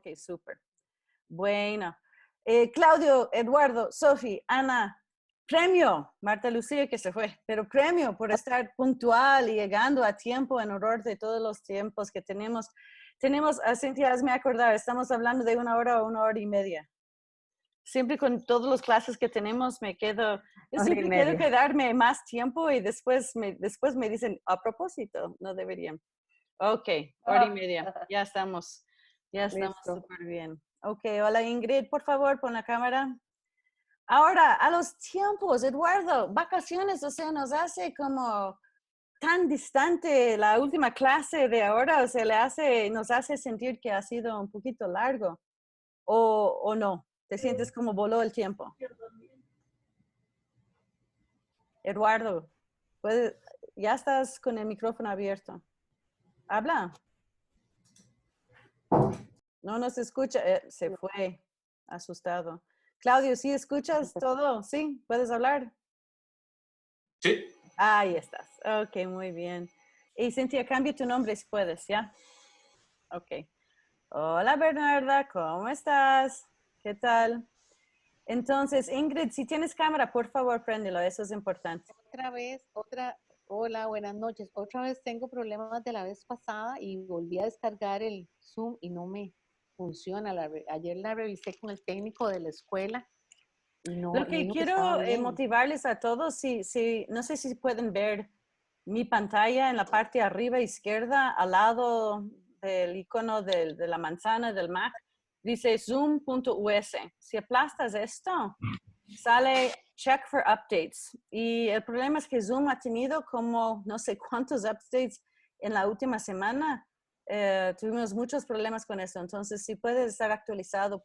Ok, súper. Bueno. Claudio, Eduardo, Sofi, Ana, premio, Marta Lucía que se fue, pero premio por estar puntual y llegando a tiempo en honor de todos los tiempos que tenemos. Tenemos, Cintia, hazme acordar, estamos hablando de 1 hora o 1 hora y media. Siempre con todas las clases que tenemos yo siempre quiero quedarme más tiempo y después me dicen, a propósito, no deberían. Ok, 1 hora y media, ya estamos súper bien. Ok, hola Ingrid, por favor, pon la cámara. Ahora, a los tiempos, Eduardo, vacaciones, o sea, nos hace como tan distante la última clase de ahora, o sea, nos hace sentir que ha sido un poquito largo, o no, te sientes como voló el tiempo. Eduardo, ya estás con el micrófono abierto. Habla. No nos escucha, se fue, asustado. Claudio, ¿sí escuchas todo? ¿Sí? ¿Puedes hablar? Sí. Ahí estás. Ok, muy bien. Y Cintia, cambia tu nombre si puedes, ¿ya? Ok. Hola Bernarda, ¿cómo estás? ¿Qué tal? Entonces, Ingrid, si tienes cámara, por favor, préndelo, eso es importante. Hola, buenas noches. Otra vez tengo problemas de la vez pasada y volví a descargar el Zoom y no me funciona. Ayer la revisé con el técnico de la escuela y no, Lo me que dijo que estaba quiero bien. motivarles a todos, no sé si pueden ver mi pantalla en la parte arriba izquierda, al lado del icono de la manzana del Mac, dice zoom.us. Si aplastas esto, sale check for updates. Y el problema es que Zoom ha tenido como no sé cuántos updates en la última semana. Tuvimos muchos problemas con eso. Entonces, si puede estar actualizado,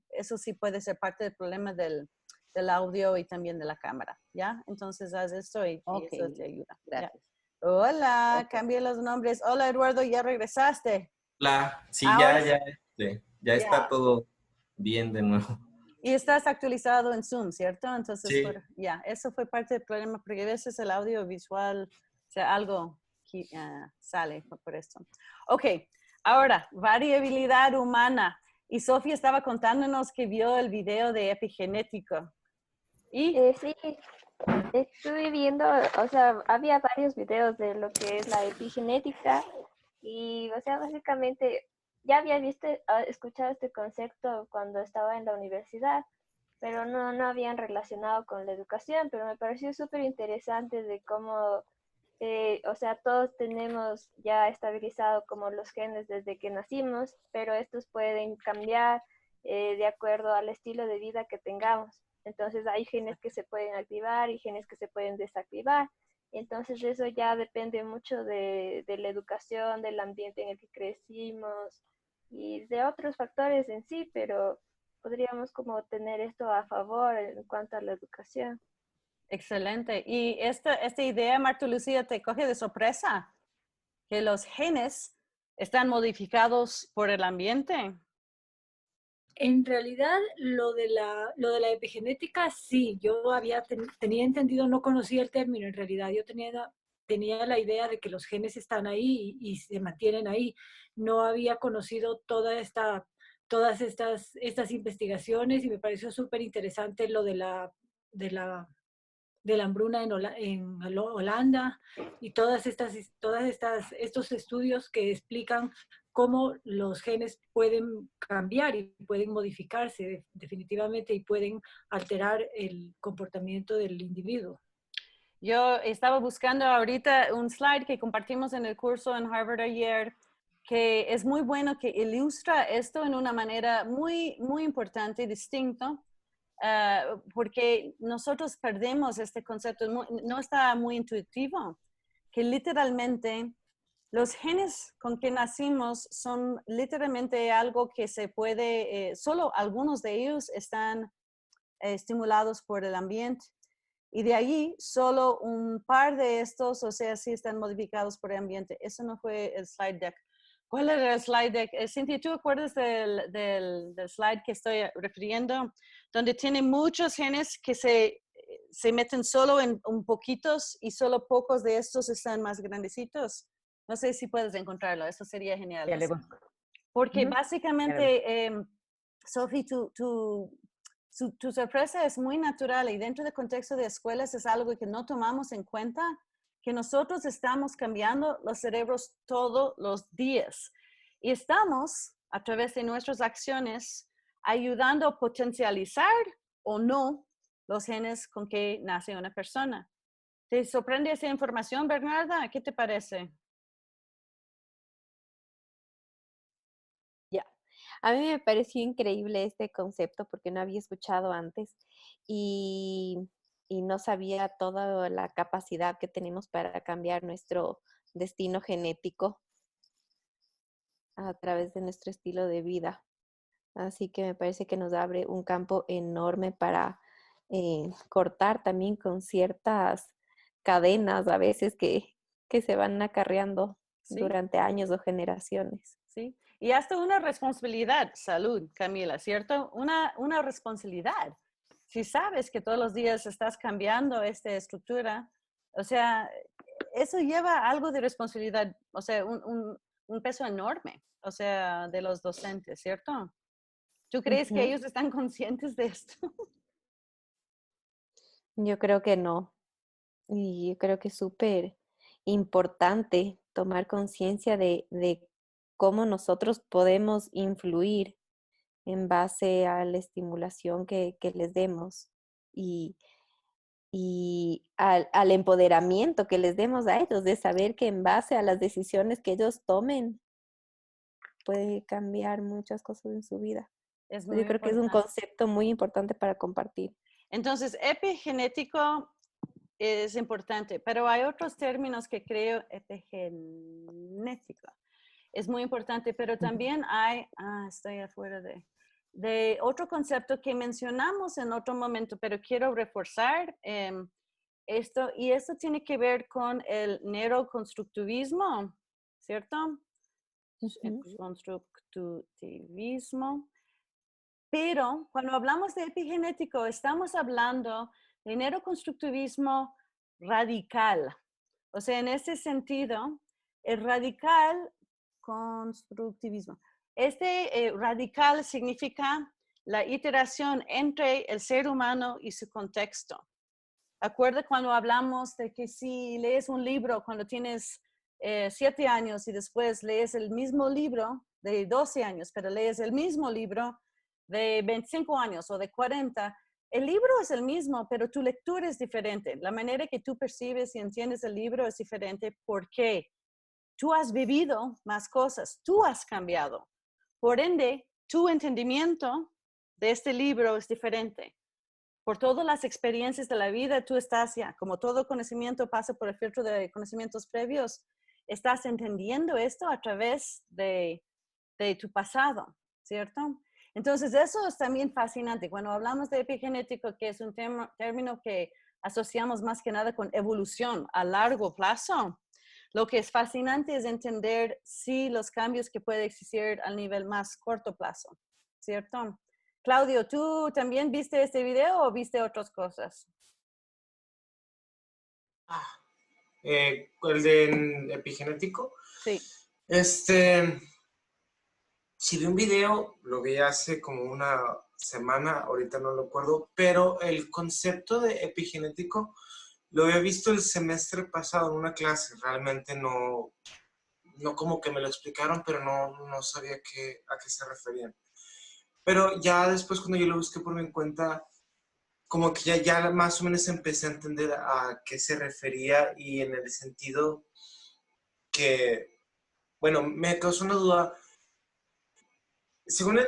eso sí puede ser parte del problema del audio y también de la cámara, ¿ya? Entonces, haz esto y eso te ayuda. Gracias. ¿Ya? Hola, cambié los nombres. Hola, Eduardo, ¿ya regresaste? Hola, sí, Ahora, ya está todo bien de nuevo. y estás actualizado en Zoom, ¿cierto? Entonces, Sí. eso fue parte del problema, porque a veces el audio visual, o sea, algo sale por esto. Ok, ahora, variabilidad humana. Y Sofía estaba contándonos que vio el video de epigenético. ¿Y? Sí, estuve viendo, o sea, había varios videos de lo que es la epigenética y, o sea, básicamente ya había escuchado este concepto cuando estaba en la universidad, pero no habían relacionado con la educación, pero me pareció súper interesante de cómo, o sea, todos tenemos ya estabilizado como los genes desde que nacimos, pero estos pueden cambiar de acuerdo al estilo de vida que tengamos. Entonces hay genes que se pueden activar y genes que se pueden desactivar. Entonces eso ya depende mucho de la educación, del ambiente en el que crecimos y de otros factores en sí, pero podríamos como tener esto a favor en cuanto a la educación. Excelente. Y esta idea, Marta Lucía, te coge de sorpresa, que los genes están modificados por el ambiente. En realidad, lo de la epigenética, sí, yo tenía entendido, no conocía el término, en realidad yo tenía la idea de que los genes están ahí y se mantienen ahí. No había conocido todas estas investigaciones y me pareció súper interesante lo de la hambruna en Holanda y estos estudios que explican cómo los genes pueden cambiar y pueden modificarse definitivamente y pueden alterar el comportamiento del individuo. Yo estaba buscando ahorita un slide que compartimos en el curso en Harvard ayer, que es muy bueno, que ilustra esto en una manera muy, muy importante y distinta, porque nosotros perdemos este concepto, no está muy intuitivo, que literalmente los genes con que nacimos son literalmente algo que se puede, solo algunos de ellos están estimulados por el ambiente. Y de allí, solo un par de estos, o sea, sí están modificados por el ambiente. Eso no fue el slide deck. ¿Cuál era el slide deck? Cintia, ¿tú acuerdas del slide que estoy refiriendo? Donde tiene muchos genes que se meten solo en un poquitos y solo pocos de estos están más grandecitos. No sé si puedes encontrarlo, eso sería genial. Ya le busco. Porque Claro. básicamente, Sophie, tu sorpresa es muy natural y dentro del contexto de escuelas es algo que no tomamos en cuenta, que nosotros estamos cambiando los cerebros todos los días y estamos, a través de nuestras acciones, ayudando a potencializar o no los genes con que nace una persona. ¿Te sorprende esa información, Bernarda? ¿Qué te parece? Ya. A mí me pareció increíble este concepto porque no había escuchado antes y, y no sabía toda la capacidad que tenemos para cambiar nuestro destino genético a través de nuestro estilo de vida. Así que me parece que nos abre un campo enorme para cortar también con ciertas cadenas a veces que se van acarreando Sí, durante años o generaciones. sí. Y hasta una responsabilidad, salud, Camila, ¿cierto? Una responsabilidad. Si sabes que todos los días estás cambiando esta estructura, o sea, eso lleva algo de responsabilidad, o sea, un peso enorme, o sea, de los docentes, ¿cierto? ¿Tú crees que Ujú. ellos están conscientes de esto? Yo creo que no. Y yo creo que es súper importante tomar conciencia de cómo nosotros podemos influir en base a la estimulación que les demos y, y al empoderamiento que les demos a ellos, de saber que en base a las decisiones que ellos tomen puede cambiar muchas cosas en su vida. Es Yo muy creo que es un importante. concepto muy importante para compartir. Entonces, epigenético es importante, pero hay otros términos que creo epigenético. Es muy importante, pero también hay, estoy afuera de otro concepto que mencionamos en otro momento, pero quiero reforzar esto, y esto tiene que ver con el neuroconstructivismo, ¿cierto? Ujú. Constructivismo. Pero cuando hablamos de epigenético, estamos hablando de neuroconstructivismo radical. O sea, en ese sentido, el radical constructivismo. Radical significa la iteración entre el ser humano y su contexto. Acuerda cuando hablamos de que si lees un libro cuando tienes 7 años y después lees el mismo libro de 12 años, pero lees el mismo libro de 25 años o de 40, el libro es el mismo, pero tu lectura es diferente. La manera que tú percibes y entiendes el libro es diferente porque tú has vivido más cosas, tú has cambiado. Por ende, tu entendimiento de este libro es diferente. Por todas las experiencias de la vida, tú estás ya, como todo conocimiento pasa por el filtro de conocimientos previos, estás entendiendo esto a través de tu pasado, ¿cierto? Entonces, eso es también fascinante. Cuando hablamos de epigenético, que es un término que asociamos más que nada con evolución a largo plazo, lo que es fascinante es entender si los cambios que pueden existir al nivel más corto plazo, ¿cierto? Claudio, ¿tú también viste este video o viste otras cosas? El de epigenético. Sí. Sí vi un video, lo vi hace como una semana, ahorita no lo recuerdo, pero el concepto de epigenético lo había visto el semestre pasado en una clase. Realmente no como que me lo explicaron, pero no sabía a qué se referían. Pero ya después cuando yo lo busqué por mi cuenta, como que ya más o menos empecé a entender a qué se refería, y en el sentido que, bueno, me causó una duda. Según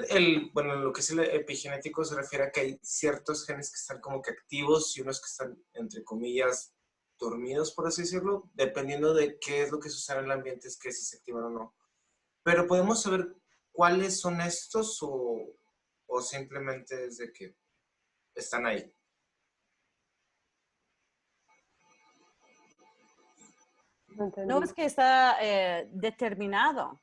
bueno, lo que es el epigenético se refiere a que hay ciertos genes que están como que activos y unos que están, entre comillas, dormidos, por así decirlo, dependiendo de qué es lo que sucede en el ambiente, es que si se activan o no. Pero ¿podemos saber cuáles son estos o simplemente es de que están ahí? No es que está determinado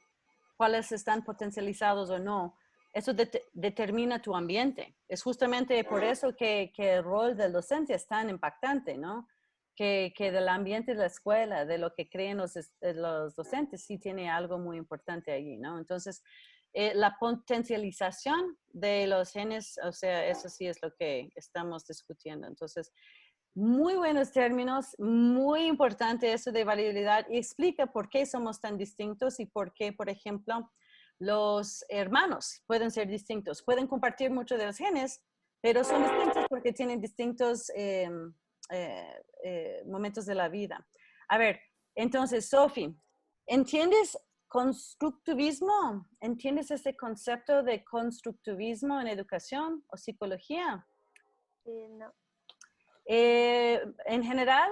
cuáles están potencializados o no. Eso determina tu ambiente. Es justamente por eso que el rol del docente es tan impactante, ¿no? Que del ambiente de la escuela, de lo que creen los docentes, sí tiene algo muy importante allí, ¿no? Entonces, la potencialización de los genes, o sea, eso sí es lo que estamos discutiendo. Entonces, muy buenos términos, muy importante eso de variabilidad y explica por qué somos tan distintos y por qué, por ejemplo, los hermanos pueden ser distintos. Pueden compartir mucho de los genes, pero son distintos porque tienen distintos momentos de la vida. A ver, entonces, Sophie, ¿entiendes constructivismo? ¿Entiendes este concepto de constructivismo en educación o psicología? No. En general,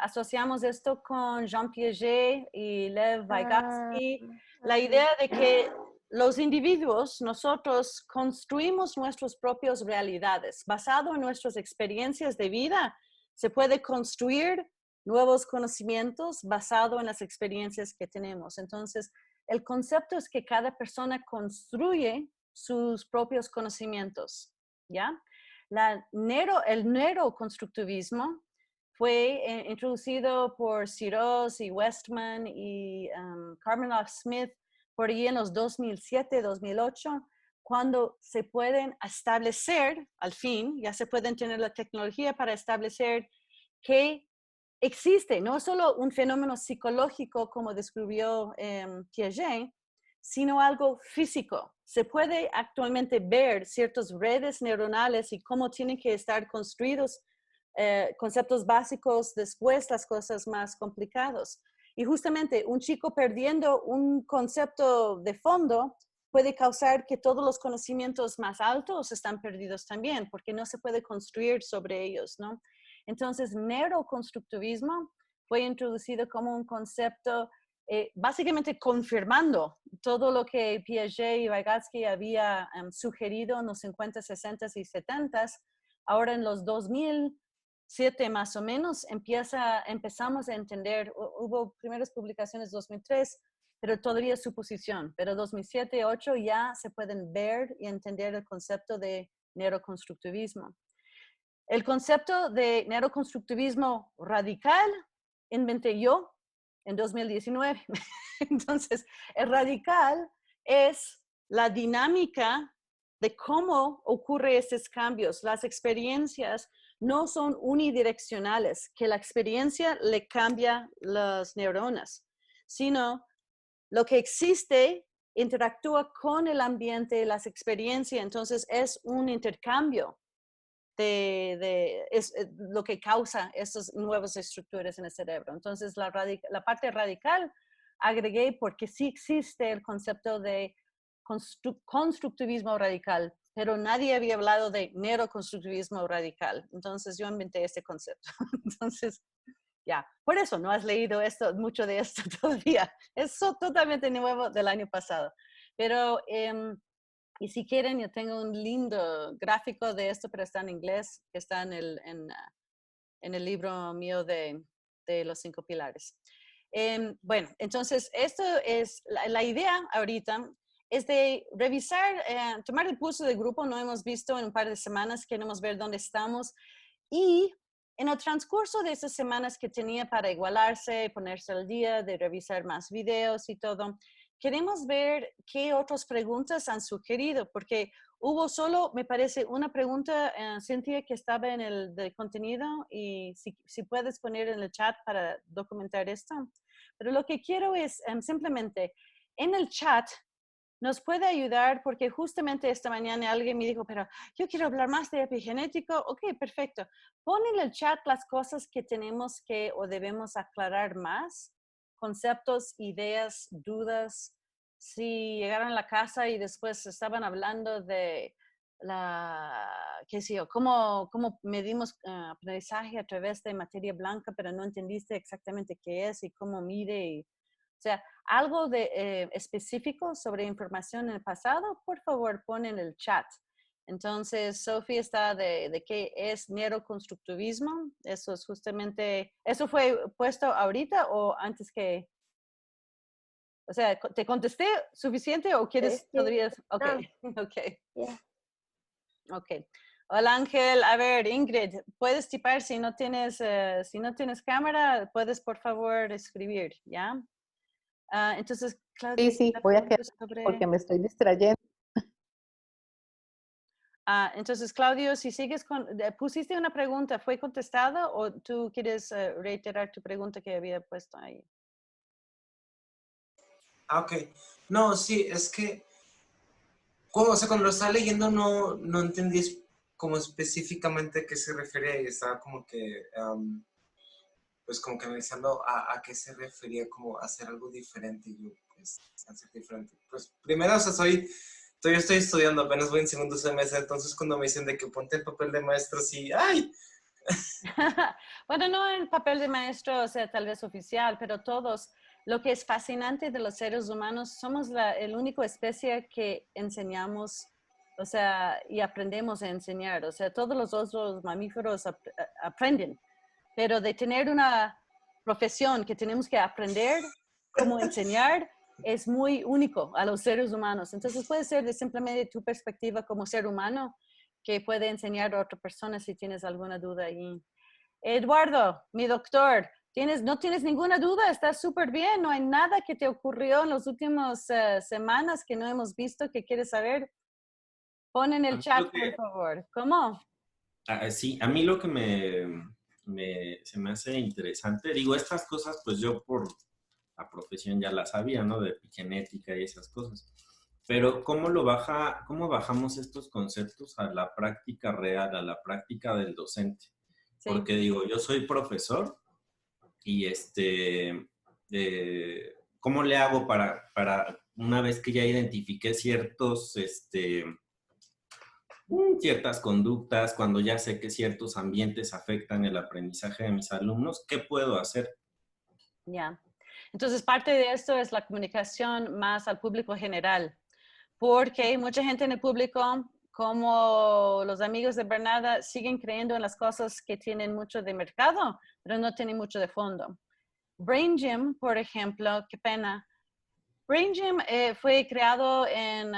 asociamos esto con Jean Piaget y Lev Vygotsky, la idea de que los individuos, nosotros construimos nuestras propias realidades. Basado en nuestras experiencias de vida, se puede construir nuevos conocimientos basado en las experiencias que tenemos. Entonces, el concepto es que cada persona construye sus propios conocimientos, ¿ya? El neuroconstructivismo fue introducido por Searle y Westman y Karmeloff Smith por ahí en los 2007, 2008, cuando se pueden establecer, al fin, ya se pueden tener la tecnología para establecer que existe no solo un fenómeno psicológico como describió Piaget, sino algo físico. Se puede actualmente ver ciertas redes neuronales y cómo tienen que estar construidos conceptos básicos, después las cosas más complicadas. Y justamente un chico perdiendo un concepto de fondo puede causar que todos los conocimientos más altos están perdidos también, porque no se puede construir sobre ellos, ¿no? Entonces, neuroconstructivismo fue introducido como un concepto básicamente confirmando todo lo que Piaget y Vygotsky había sugerido en los 50, 60 y 70. Ahora en los 2007 más o menos empezamos a entender, hubo primeras publicaciones 2003, pero todavía es suposición, pero 2007, 2008 ya se pueden ver y entender el concepto de neuroconstructivismo. El concepto de neuroconstructivismo radical inventé yo en 2019. Entonces, el radical es la dinámica de cómo ocurren estos cambios. Las experiencias no son unidireccionales, que la experiencia le cambia las neuronas, sino lo que existe interactúa con el ambiente, las experiencias, entonces es un intercambio. Es lo que causa estas nuevas estructuras en el cerebro. Entonces, la parte radical agregué porque sí existe el concepto de constructivismo radical, pero nadie había hablado de neuroconstructivismo radical. Entonces, yo inventé este concepto. Entonces, ya, por eso no has leído mucho de esto todavía. Es totalmente nuevo del año pasado. Pero y si quieren, yo tengo un lindo gráfico de esto, pero está en inglés, que está en el libro mío de los 5 pilares. Bueno, entonces, esto es la idea ahorita, es de revisar, tomar el pulso del grupo. No hemos visto en un par de semanas, queremos ver dónde estamos. Y en el transcurso de esas semanas que tenía para igualarse, ponerse al día, de revisar más videos y todo, queremos ver qué otras preguntas han sugerido, porque hubo solo, me parece, una pregunta, Cintia, que estaba en el de contenido, y si puedes poner en el chat para documentar esto. Pero lo que quiero es simplemente, en el chat, nos puede ayudar, porque justamente esta mañana alguien me dijo, pero yo quiero hablar más de epigenético. Ok, perfecto. Pon en el chat las cosas que tenemos que o debemos aclarar más, conceptos, ideas, dudas. Si llegaron a la casa y después estaban hablando de qué sé yo, cómo medimos aprendizaje a través de materia blanca, pero no entendiste exactamente qué es y cómo mide. O sea, algo específico sobre información en el pasado, por favor, pon en el chat. Entonces, Sophie está de qué es neuroconstructivismo. Eso es justamente, ¿eso fue puesto ahorita o antes que? O sea, ¿te contesté suficiente o quieres todavía? Ok, no. Ok. Yeah. Ok. Hola Ángel, a ver Ingrid, puedes tipar si no tienes cámara, puedes por favor escribir, ¿ya? Entonces, Claudia, Sí, voy a quedar porque me estoy distrayendo. Entonces, Claudio, si sigues pusiste una pregunta, ¿fue contestada o tú quieres reiterar tu pregunta que había puesto ahí? Ok. No, sí, es que cuando lo estaba leyendo no entendí como específicamente a qué se refería y estaba como que, pues como que analizando a qué se refería como a hacer algo diferente. Y yo, pues, hacer diferente. Pues primero, o sea, yo estoy estudiando, apenas voy en segundo semestre, entonces cuando me dicen de que ponte el papel de maestro, sí, ¡ay! Bueno, no el papel de maestro, o sea, tal vez oficial, pero todos. Lo que es fascinante de los seres humanos, somos el único especie que enseñamos, o sea, y aprendemos a enseñar. O sea, todos los otros mamíferos aprenden, pero de tener una profesión que tenemos que aprender cómo enseñar es muy único a los seres humanos. Entonces puede ser de simplemente tu perspectiva como ser humano que puede enseñar a otra persona si tienes alguna duda ahí. Eduardo, mi doctor, ¿no tienes ninguna duda? Estás súper bien. ¿No hay nada que te ocurrió en las últimas semanas que no hemos visto que quieres saber? Pon en el chat, por favor. ¿Cómo? Sí, a mí lo que se me hace interesante, digo, estas cosas, pues yo por la profesión ya las sabía, ¿no? De epigenética y esas cosas. Pero ¿cómo bajamos estos conceptos a la práctica real, a la práctica del docente? Sí. Porque digo, yo soy profesor y ¿cómo le hago para una vez que ya identifiqué ciertas conductas, cuando ya sé que ciertos ambientes afectan el aprendizaje de mis alumnos, ¿qué puedo hacer? Ya. Entonces, parte de esto es la comunicación más al público general, porque hay mucha gente en el público, como los amigos de Bernarda, siguen creyendo en las cosas que tienen mucho de mercado, pero no tienen mucho de fondo. Brain Gym, por ejemplo, qué pena. Brain Gym fue creado en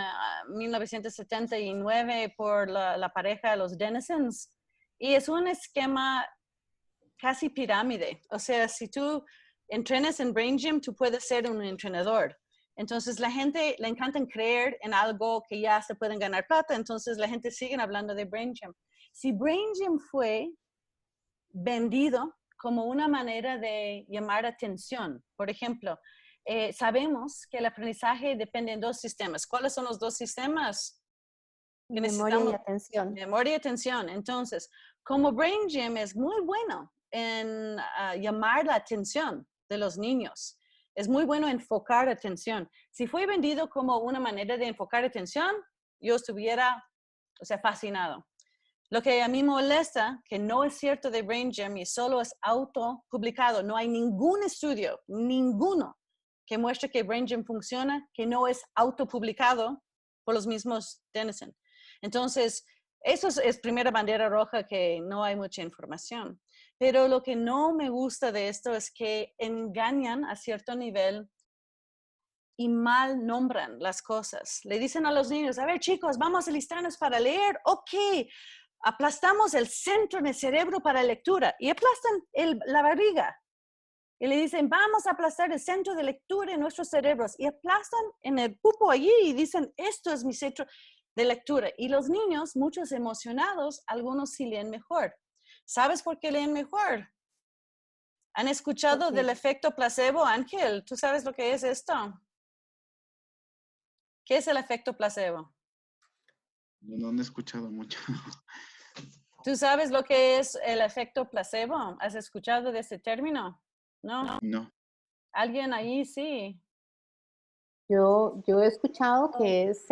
1979 por la pareja, los Denisons, y es un esquema casi pirámide. O sea, si tú entrenas en Brain Gym, tú puedes ser un entrenador. Entonces, la gente le encanta creer en algo que ya se pueden ganar plata, entonces la gente sigue hablando de Brain Gym. Si Brain Gym fue vendido como una manera de llamar atención, por ejemplo, sabemos que el aprendizaje depende de dos sistemas. ¿Cuáles son los dos sistemas? Memoria y atención. Memoria y atención. Entonces, como Brain Gym es muy bueno en llamar la atención de los niños, es muy bueno enfocar atención. Si fue vendido como una manera de enfocar atención, yo estuviera, o sea, fascinado. Lo que a mí molesta, que no es cierto de Brain Gym y solo es autopublicado, no hay ningún estudio, ninguno, que muestre que Brain Gym funciona, que no es autopublicado por los mismos Denison. Entonces, eso es primera bandera roja, que no hay mucha información. Pero lo que no me gusta de esto es que engañan a cierto nivel y mal nombran las cosas. Le dicen a los niños, a ver chicos, vamos a alistarnos para leer. Ok, aplastamos el centro del cerebro para lectura y aplastan la barriga. Y le dicen, vamos a aplastar el centro de lectura en nuestros cerebros. Y aplastan en el pupo allí y dicen, esto es mi centro de lectura. Y los niños, muchos emocionados, algunos sí leen mejor. ¿Sabes por qué leen mejor? ¿Han escuchado del efecto placebo, Ángel? ¿Tú sabes lo que es esto? ¿Qué es el efecto placebo? No he escuchado mucho. ¿Tú sabes lo que es el efecto placebo? ¿Has escuchado de ese término? ¿No? No. ¿Alguien ahí sí? Yo he escuchado que es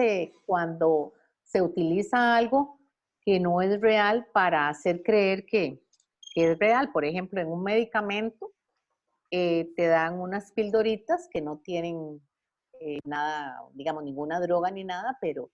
cuando se utiliza algo que no es real para hacer creer que es real. Por ejemplo, en un medicamento te dan unas pildoritas que no tienen nada, digamos, ninguna droga ni nada, pero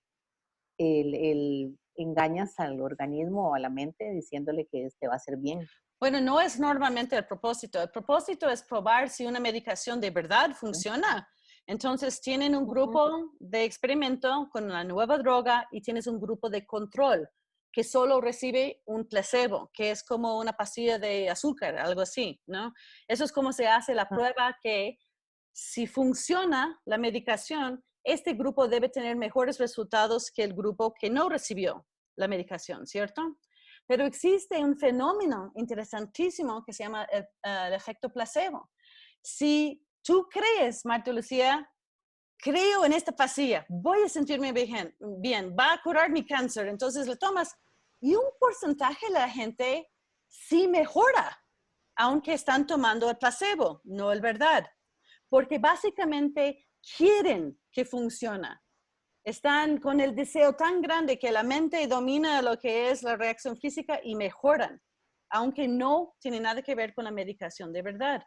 engañas al organismo o a la mente diciéndole que te va a hacer bien. Bueno, no es normalmente el propósito. El propósito es probar si una medicación de verdad funciona. Entonces, tienen un grupo de experimento con la nueva droga y tienes un grupo de control que solo recibe un placebo, que es como una pastilla de azúcar, algo así, ¿no? Eso es como se hace la prueba que si funciona la medicación, este grupo debe tener mejores resultados que el grupo que no recibió la medicación, ¿cierto? Pero existe un fenómeno interesantísimo que se llama el efecto placebo. Si tú crees, Marta Lucía, creo en esta pastilla, voy a sentirme bien, va a curar mi cáncer, entonces lo tomas y un porcentaje de la gente sí mejora, aunque están tomando el placebo, no el verdad, porque básicamente quieren que funcione. Están con el deseo tan grande que la mente domina lo que es la reacción física y mejoran, aunque no tiene nada que ver con la medicación de verdad.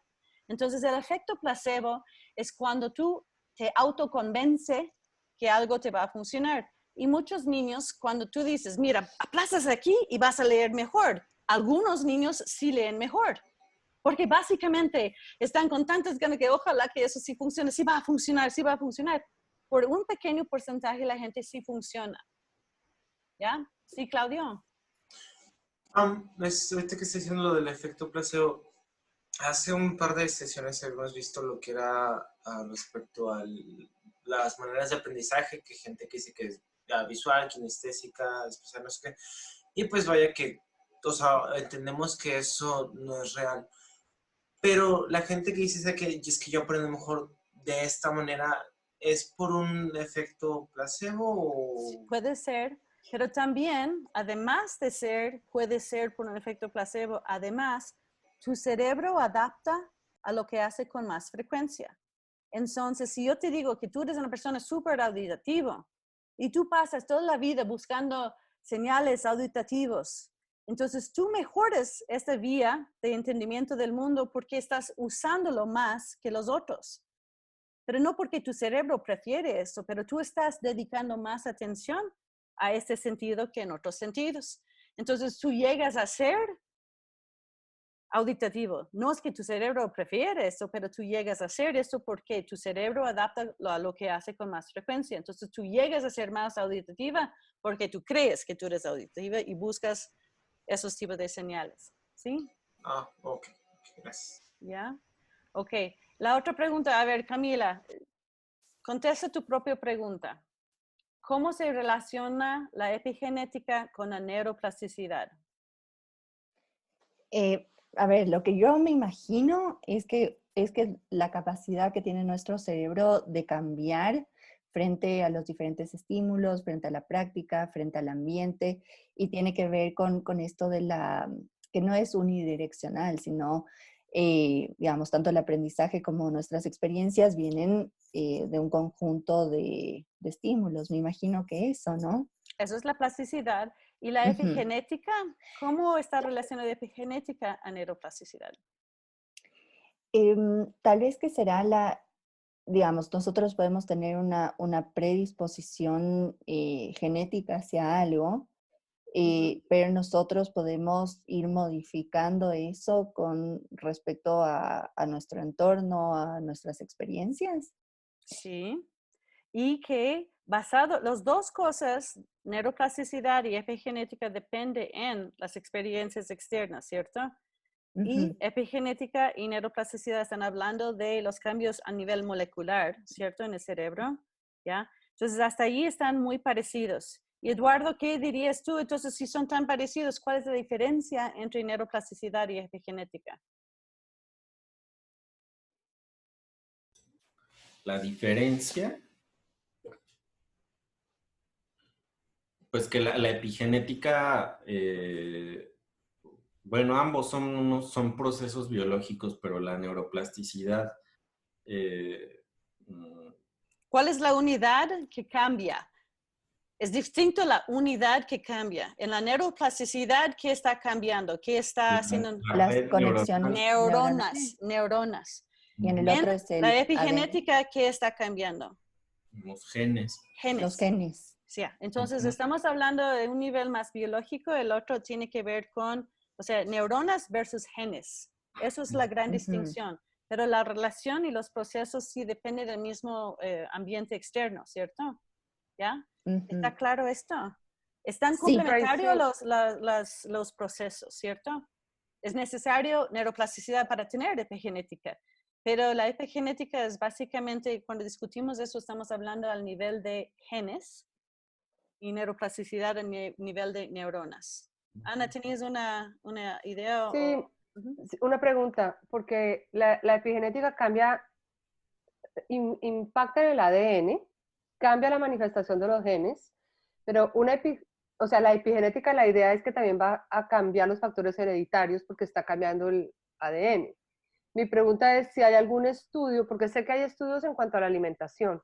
Entonces, el efecto placebo es cuando tú te autoconvence que algo te va a funcionar. Y muchos niños, cuando tú dices, mira, aplazas aquí y vas a leer mejor, algunos niños sí leen mejor. Porque básicamente están con tantas ganas que ojalá que eso sí funcione, sí va a funcionar, sí va a funcionar. Por un pequeño porcentaje la gente sí funciona. ¿Ya? Sí, Claudio. Ahorita que estoy diciendo lo del efecto placebo, hace un par de sesiones hemos visto lo que era respecto a las maneras de aprendizaje, que gente que dice que es visual, kinestésica, especial, no sé qué. Y pues vaya que, o sea, entendemos que eso no es real. Pero la gente que dice que es que yo aprendo mejor de esta manera, ¿es por un efecto placebo o...? Puede ser, pero también, además de ser, puede ser por un efecto placebo, además, tu cerebro adapta a lo que hace con más frecuencia. Entonces, si yo te digo que tú eres una persona súper auditiva y tú pasas toda la vida buscando señales auditativos, entonces tú mejoras esta vía de entendimiento del mundo porque estás usándolo más que los otros. Pero no porque tu cerebro prefiere eso, pero tú estás dedicando más atención a este sentido que en otros sentidos. Entonces tú llegas a ser auditativo. No es que tu cerebro prefiere eso, pero tú llegas a hacer esto porque tu cerebro adapta a lo que hace con más frecuencia. Entonces tú llegas a ser más auditativa porque tú crees que tú eres auditiva y buscas esos tipos de señales. ¿Sí? Ok, gracias. ¿Ya? Ok. La otra pregunta, a ver, Camila, contesta tu propia pregunta. ¿Cómo se relaciona la epigenética con la neuroplasticidad? A ver, lo que yo me imagino es que la capacidad que tiene nuestro cerebro de cambiar frente a los diferentes estímulos, frente a la práctica, frente al ambiente, y tiene que ver con esto de que no es unidireccional, sino, digamos, tanto el aprendizaje como nuestras experiencias vienen de un conjunto de estímulos. Me imagino que eso, ¿no? Eso es la plasticidad. ¿Y la epigenética? ¿Cómo está relacionada la epigenética a neuroplasticidad? Tal vez que será digamos, nosotros podemos tener una predisposición genética hacia algo, pero nosotros podemos ir modificando eso con respecto a nuestro entorno, a nuestras experiencias. Sí. Y que basado, las dos cosas, neuroplasticidad y epigenética, depende en las experiencias externas, ¿cierto? Y epigenética y neuroplasticidad están hablando de los cambios a nivel molecular, ¿cierto? En el cerebro, ¿ya? Entonces, hasta ahí están muy parecidos. Y Eduardo, ¿qué dirías tú? Entonces, si son tan parecidos, ¿cuál es la diferencia entre neuroplasticidad y epigenética? La diferencia, pues que la epigenética, bueno, ambos son procesos biológicos, pero la neuroplasticidad... ¿Cuál es la unidad que cambia? Es distinto la unidad que cambia. En la neuroplasticidad, ¿qué está cambiando? ¿Qué está haciendo? Las conexiones Neuronas. Y en el otro es la epigenética, ¿qué está cambiando? Los genes. Los genes. Sí, entonces estamos hablando de un nivel más biológico, el otro tiene que ver con, o sea, neuronas versus genes. Eso es la gran distinción. Pero la relación y los procesos sí dependen del mismo ambiente externo, ¿cierto? ¿Ya? ¿Está claro esto? Están complementarios los procesos, ¿cierto? Es necesario neuroplasticidad para tener epigenética, Pero la epigenética es básicamente, cuando discutimos eso, estamos hablando al nivel de genes y neuroplasticidad a nivel de neuronas. Ana, ¿tenías una idea? Sí, una pregunta, porque la epigenética cambia, impacta en el ADN, cambia la manifestación de los genes, pero o sea, la epigenética, la idea es que también va a cambiar los factores hereditarios porque está cambiando el ADN. Mi pregunta es si hay algún estudio, porque sé que hay estudios en cuanto a la alimentación,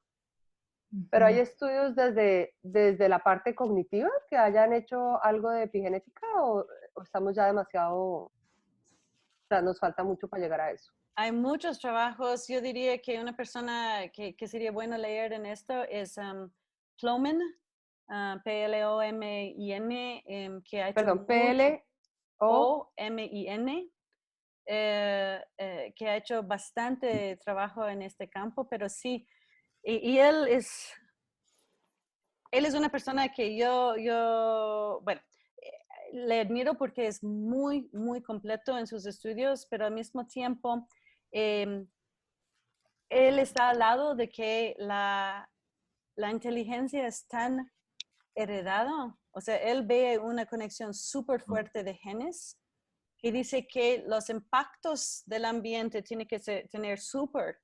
pero ¿hay estudios desde la parte cognitiva que hayan hecho algo de epigenética o estamos ya demasiado, o sea, nos falta mucho para llegar a eso? Hay muchos trabajos. Yo diría que una persona que sería bueno leer en esto es Plomin, P-L-O-M-I-N, que ha hecho Perdón, P-L-O-M-I-N, que ha hecho bastante trabajo en este campo, pero sí, y él es una persona que bueno, le admiro porque es muy, muy completo en sus estudios, pero al mismo tiempo, él está al lado de que la inteligencia es tan heredada. O sea, él ve una conexión súper fuerte de genes y dice que los impactos del ambiente tienen que tener súper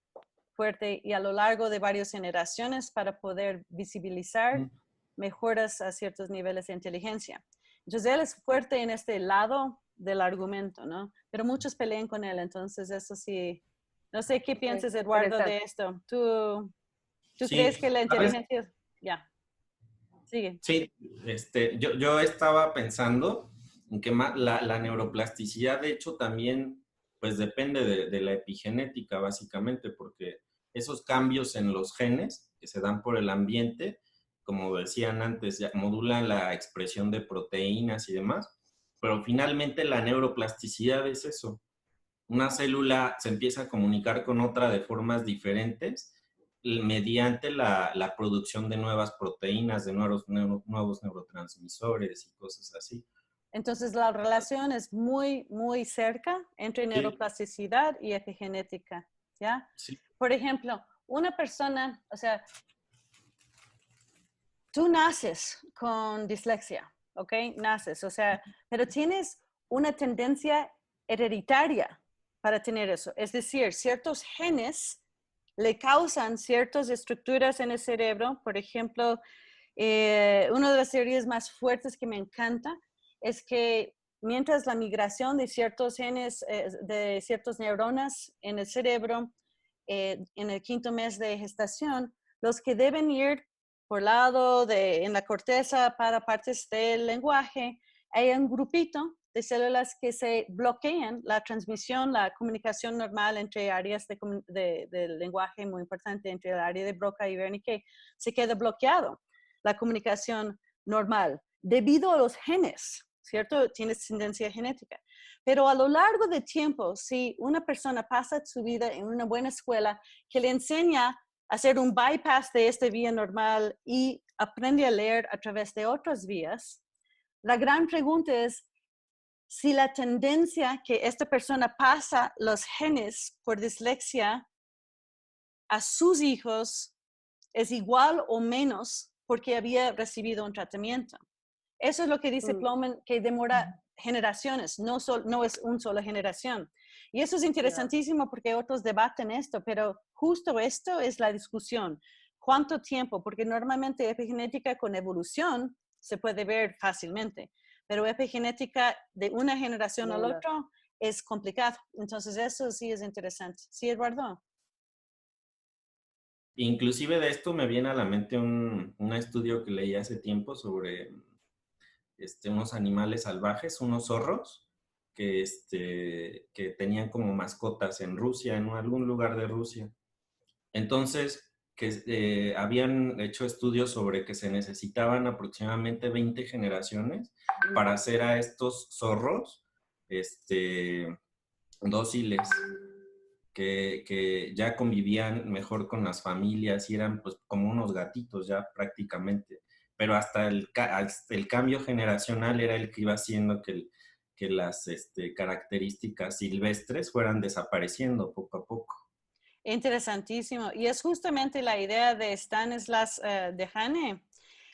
fuerte y a lo largo de varias generaciones para poder visibilizar mejoras a ciertos niveles de inteligencia. Entonces, él es fuerte en este lado del argumento, ¿no? Pero muchos pelean con él, entonces eso sí. No sé qué piensas, Eduardo, de esto. ¿Tú Sí, crees que la ¿sabes? inteligencia... Ya, sigue. Sí, yo estaba pensando en que la neuroplasticidad, de hecho, también pues depende de la epigenética, básicamente, porque esos cambios en los genes que se dan por el ambiente, como decían antes, ya modulan la expresión de proteínas y demás, pero finalmente la neuroplasticidad es eso. Una célula se empieza a comunicar con otra de formas diferentes mediante la producción de nuevas proteínas, de nuevos neurotransmisores y cosas así. Entonces, la relación es muy, muy cerca entre neuroplasticidad y epigenética, ¿ya? Sí. Por ejemplo, una persona, o sea, tú naces con dislexia, ¿ok? Naces, o sea, pero tienes una tendencia hereditaria para tener eso. Es decir, ciertos genes le causan ciertas estructuras en el cerebro. Por ejemplo, una de las teorías más fuertes que me encanta es que mientras la migración de ciertos genes, de ciertas neuronas en el cerebro, en el 5º mes de gestación, los que deben ir por lado en la corteza para partes del lenguaje, hay un grupito de células que se bloquean la transmisión, la comunicación normal entre áreas del lenguaje, muy importante, entre el área de Broca y Wernicke, se queda bloqueado la comunicación normal debido a los genes, ¿cierto? Tiene tendencia genética. Pero a lo largo del tiempo, si una persona pasa su vida en una buena escuela que le enseña a hacer un bypass de esta vía normal y aprende a leer a través de otras vías, la gran pregunta es si la tendencia que esta persona pasa los genes por dislexia a sus hijos es igual o menos porque había recibido un tratamiento. Eso es lo que dice Plomin, que demora generaciones, no es una sola generación. Y eso es interesantísimo porque otros debaten esto, pero justo esto es la discusión. ¿Cuánto tiempo? Porque normalmente epigenética con evolución se puede ver fácilmente, pero epigenética de una generación al otro es complicado. Entonces eso sí es interesante. ¿Sí, Eduardo? Inclusive de esto me viene a la mente un estudio que leí hace tiempo sobre unos animales salvajes, unos zorros, que tenían como mascotas en Rusia, en algún lugar de Rusia. Entonces, que habían hecho estudios sobre que se necesitaban aproximadamente 20 generaciones para hacer a estos zorros dóciles, que ya convivían mejor con las familias y eran pues como unos gatitos ya prácticamente. Pero hasta el cambio generacional era el que iba haciendo que las características silvestres fueran desapareciendo poco a poco. Interesantísimo. Y es justamente la idea de Stanislas Dehaene.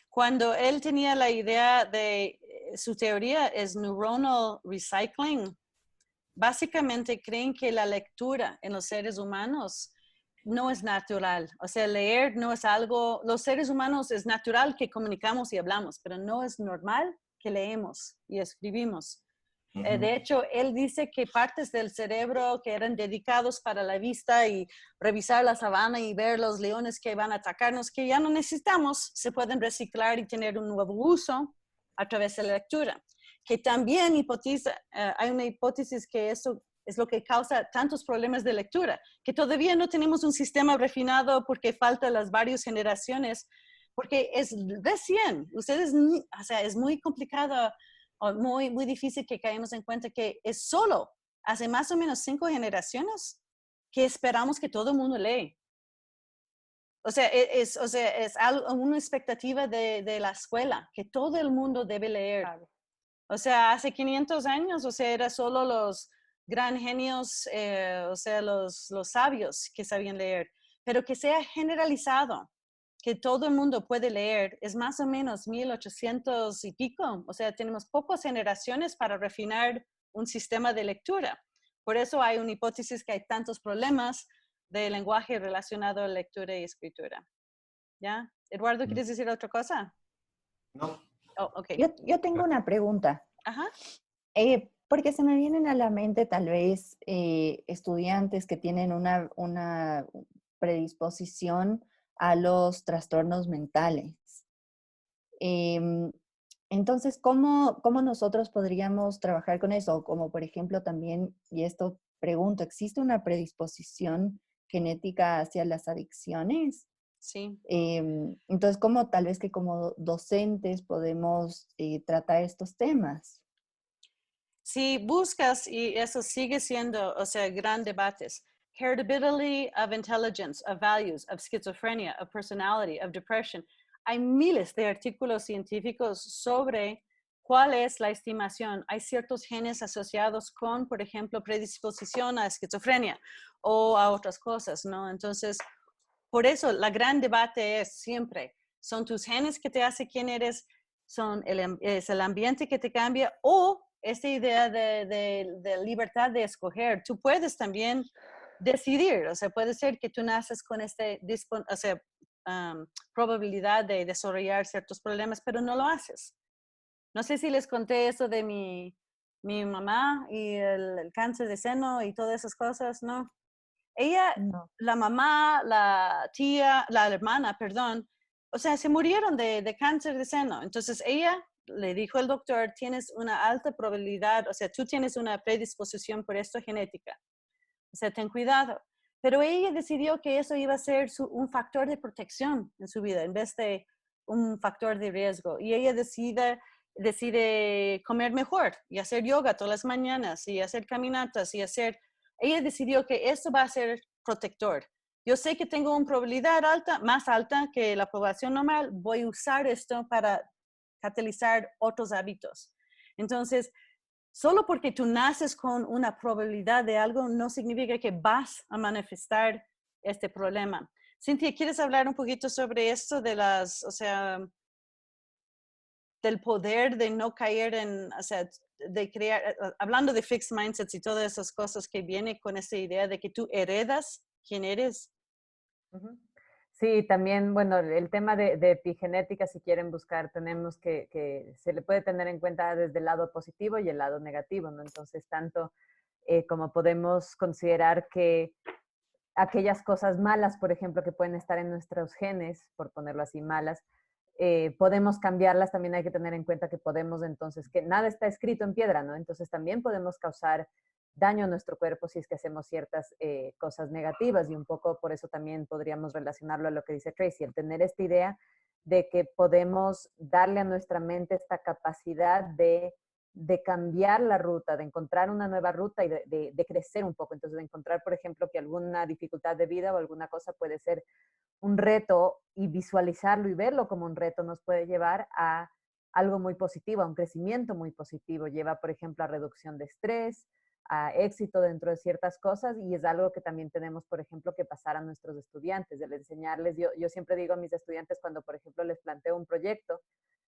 Cuando él tenía la idea de, su teoría es neuronal recycling. Básicamente creen que la lectura en los seres humanos no es natural. O sea, leer no es algo, los seres humanos es natural que comunicamos y hablamos, pero no es normal que leemos y escribimos. De hecho, él dice que partes del cerebro que eran dedicados para la vista y revisar la sabana y ver los leones que van a atacarnos, que ya no necesitamos, se pueden reciclar y tener un nuevo uso a través de la lectura. Que también hay una hipótesis que eso es lo que causa tantos problemas de lectura, que todavía no tenemos un sistema refinado porque faltan las varias generaciones, porque es recién, o sea, es muy complicado, muy, muy difícil que caigamos en cuenta que es solo hace más o menos 5 generaciones que esperamos que todo el mundo lee. O sea, es una expectativa de la escuela, que todo el mundo debe leer. Claro. O sea, hace 500 años, o sea, era solo los gran genios, o sea, los sabios que sabían leer. Pero que sea generalizado, que todo el mundo puede leer, es más o menos 1800 y pico. O sea, tenemos pocas generaciones para refinar un sistema de lectura. Por eso hay una hipótesis que hay tantos problemas de lenguaje relacionado a lectura y escritura. ¿Ya? Eduardo, ¿quieres decir otra cosa? No. Oh, ok. Yo tengo una pregunta. Ajá. Porque se me vienen a la mente tal vez estudiantes que tienen una predisposición a los trastornos mentales. Entonces, ¿cómo nosotros podríamos trabajar con eso? Como por ejemplo también, y esto pregunto, ¿existe una predisposición genética hacia las adicciones? Sí. Entonces, ¿cómo tal vez que como docentes podemos tratar estos temas? Si buscas, y eso sigue siendo, o sea, gran debates, heritability of intelligence, of values, of schizophrenia, of personality, of depression. Hay miles de artículos científicos sobre cuál es la estimación. Hay ciertos genes asociados con, por ejemplo, predisposición a esquizofrenia o a otras cosas, ¿no? Entonces, por eso la gran debate es siempre, ¿son tus genes que te hacen quién eres? ¿Es el ambiente que te cambia? ¿O esta idea de libertad de escoger? Tú puedes también decidir, o sea, puede ser que tú naces con probabilidad de desarrollar ciertos problemas, pero no lo haces. No sé si les conté eso de mi mamá y el cáncer de seno y todas esas cosas, ¿no? Ella, No. la mamá, la tía, la hermana, perdón, o sea, se murieron de cáncer de seno. Entonces ella le dijo al doctor, tienes una alta probabilidad, o sea, tú tienes una predisposición por esto genética. O sea, ten cuidado. Pero ella decidió que eso iba a ser un factor de protección en su vida en vez de un factor de riesgo. Y ella decide comer mejor y hacer yoga todas las mañanas y hacer caminatas y ella decidió que eso va a ser protector. Yo sé que tengo una probabilidad alta, más alta que la población normal, voy a usar esto para catalizar otros hábitos. Entonces, solo porque tú naces con una probabilidad de algo no significa que vas a manifestar este problema. Cintia, ¿quieres hablar un poquito sobre esto de del poder de no caer o sea, de crear, hablando de fixed mindsets y todas esas cosas que vienen con esa idea de que tú heredas quién eres? Sí, también, bueno, el tema de epigenética, si quieren buscar, tenemos que se le puede tener en cuenta desde el lado positivo y el lado negativo, ¿no? Entonces, tanto como podemos considerar que aquellas cosas malas, por ejemplo, que pueden estar en nuestros genes, por ponerlo así, malas, podemos cambiarlas, también hay que tener en cuenta que podemos entonces, que nada está escrito en piedra, ¿no? Entonces también podemos causar daño a nuestro cuerpo si es que hacemos ciertas cosas negativas y un poco por eso también podríamos relacionarlo a lo que dice Tracy, el tener esta idea de que podemos darle a nuestra mente esta capacidad de cambiar la ruta, de encontrar una nueva ruta y de crecer un poco. Entonces, de encontrar, por ejemplo, que alguna dificultad de vida o alguna cosa puede ser un reto y visualizarlo y verlo como un reto nos puede llevar a algo muy positivo, a un crecimiento muy positivo. Lleva, por ejemplo, a reducción de estrés, éxito dentro de ciertas cosas, y es algo que también tenemos, por ejemplo, que pasar a nuestros estudiantes, el enseñarles. Yo siempre digo a mis estudiantes cuando, por ejemplo, les planteo un proyecto,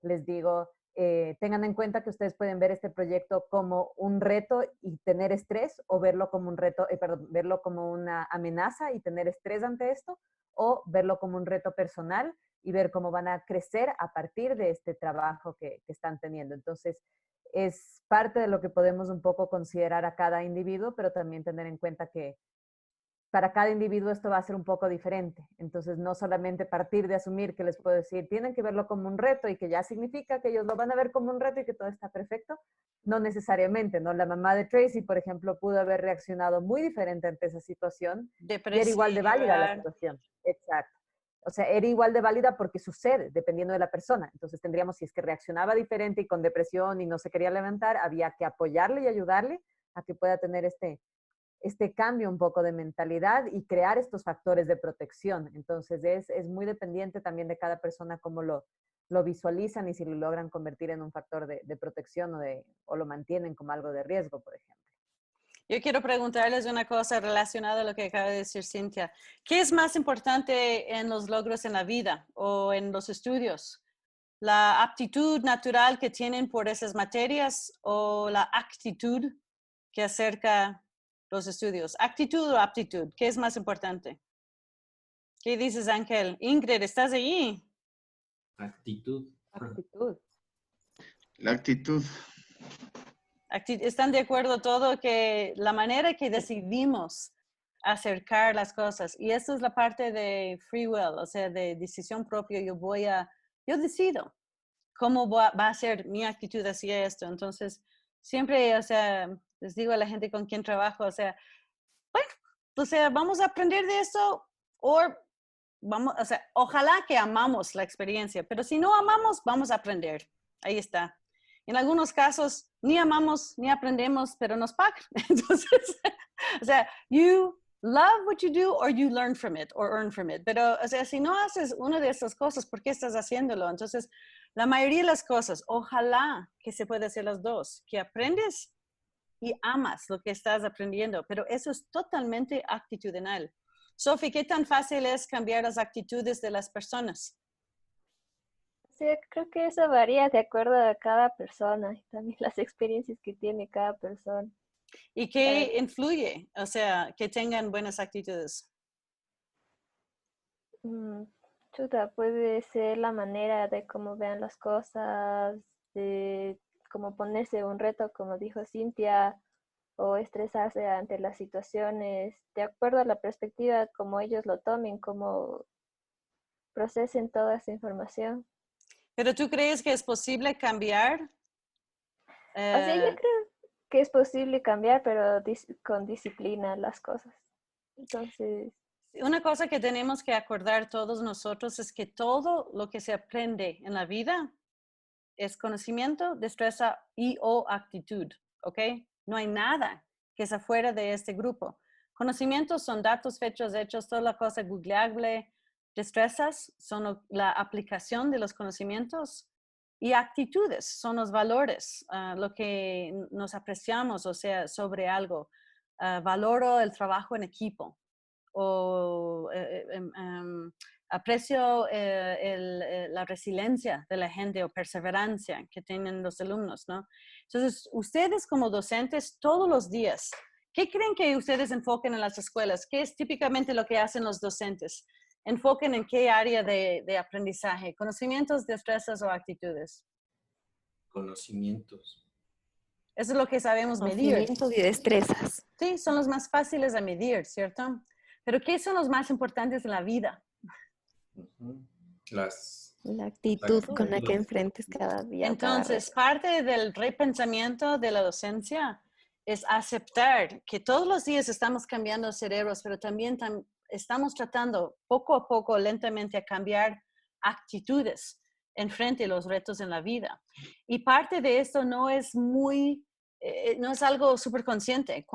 les digo, tengan en cuenta que ustedes pueden ver este proyecto como un reto y tener estrés, o verlo como un reto, verlo como una amenaza y tener estrés ante esto, o verlo como un reto personal y ver cómo van a crecer a partir de este trabajo que están teniendo. Entonces, es parte de lo que podemos un poco considerar a cada individuo, pero también tener en cuenta que para cada individuo esto va a ser un poco diferente. Entonces, no solamente partir de asumir que les puedo decir, tienen que verlo como un reto y que ya significa que ellos lo van a ver como un reto y que todo está perfecto. No necesariamente, ¿no? La mamá de Tracy, por ejemplo, pudo haber reaccionado muy diferente ante esa situación y era igual de válida la situación. Exacto. O sea, era igual de válida porque sucede, dependiendo de la persona. Entonces tendríamos, si es que reaccionaba diferente y con depresión y no se quería levantar, había que apoyarle y ayudarle a que pueda tener este cambio un poco de mentalidad y crear estos factores de protección. Entonces es muy dependiente también de cada persona cómo lo visualizan y si lo logran convertir en un factor de protección o lo mantienen como algo de riesgo, por ejemplo. Yo quiero preguntarles una cosa relacionada a lo que acaba de decir Cintia. ¿Qué es más importante en los logros en la vida o en los estudios? ¿La aptitud natural que tienen por esas materias o la actitud que acerca los estudios? ¿Actitud o aptitud? ¿Qué es más importante? ¿Qué dices, Ángel? Ingrid, ¿estás ahí? Actitud. Actitud. La actitud. ¿Están de acuerdo todo que la manera que decidimos acercar las cosas? Y esto es la parte de free will, o sea, de decisión propia. Yo decido cómo va a ser mi actitud hacia esto. Entonces, siempre, o sea, les digo a la gente con quien trabajo, o sea, bueno, o sea, vamos a aprender de esto o sea, ojalá que amamos la experiencia, pero si no amamos, vamos a aprender. Ahí está. En algunos casos, ni amamos, ni aprendemos, pero nos pagan. Entonces, o sea, you love what you do or you learn from it or earn from it. Pero, o sea, si no haces una de estas cosas, ¿por qué estás haciéndolo? Entonces, la mayoría de las cosas, ojalá que se pueda hacer las dos, que aprendes y amas lo que estás aprendiendo, pero eso es totalmente actitudinal. Sophie, ¿qué tan fácil es cambiar las actitudes de las personas? Sí, creo que eso varía de acuerdo a cada persona y también las experiencias que tiene cada persona. ¿Y qué influye? O sea, que tengan buenas actitudes. Puede ser la manera de cómo vean las cosas, de cómo ponerse un reto, como dijo Cintia, o estresarse ante las situaciones, de acuerdo a la perspectiva, como ellos lo tomen, cómo procesen toda esa información. ¿Pero tú crees que es posible cambiar? O sea, yo creo que es posible cambiar, pero con disciplina las cosas. Entonces, una cosa que tenemos que acordar todos nosotros es que todo lo que se aprende en la vida es conocimiento, destreza y o actitud, ¿ok? No hay nada que es afuera de este grupo. Conocimientos son datos, fechas, hechos, toda la cosa googleable. Destrezas son la aplicación de los conocimientos y actitudes son los valores, lo que nos apreciamos, o sea, sobre algo. Valoro el trabajo en equipo o aprecio la resiliencia de la gente o perseverancia que tienen los alumnos, ¿no? Entonces, ustedes como docentes todos los días, ¿qué creen que ustedes enfoquen en las escuelas? ¿Qué es típicamente lo que hacen los docentes? ¿Enfoquen en qué área de aprendizaje? ¿Conocimientos, destrezas o actitudes? Conocimientos. Eso es lo que sabemos medir. Conocimientos y destrezas. Sí, son los más fáciles de medir, ¿cierto? Pero ¿qué son los más importantes en la vida? La actitud con la que enfrentes cada día. Entonces, parte del repensamiento de la docencia es aceptar que todos los días estamos cambiando cerebros, pero también estamos tratando poco a poco, lentamente, a cambiar actitudes en frente a los retos en la vida. Y parte de esto no es algo súper consciente,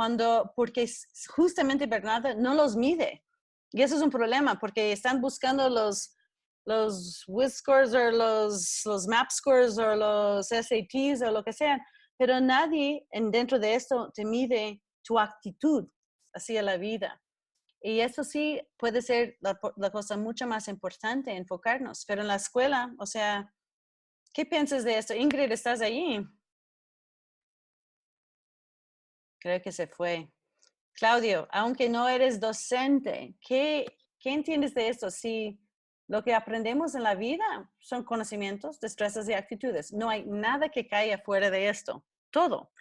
porque justamente Bernarda no los mide. Y eso es un problema, porque están buscando los WIS scores o los MAP scores o los SATs o lo que sea, pero nadie dentro de esto te mide tu actitud hacia la vida. Y eso sí puede ser la cosa mucho más importante, enfocarnos. Pero en la escuela, o sea, ¿qué piensas de esto? Ingrid, ¿estás ahí? Creo que se fue. Claudio, aunque no eres docente, ¿qué entiendes de esto? Si lo que aprendemos en la vida son conocimientos, destrezas y actitudes. No hay nada que caiga fuera de esto. Todo.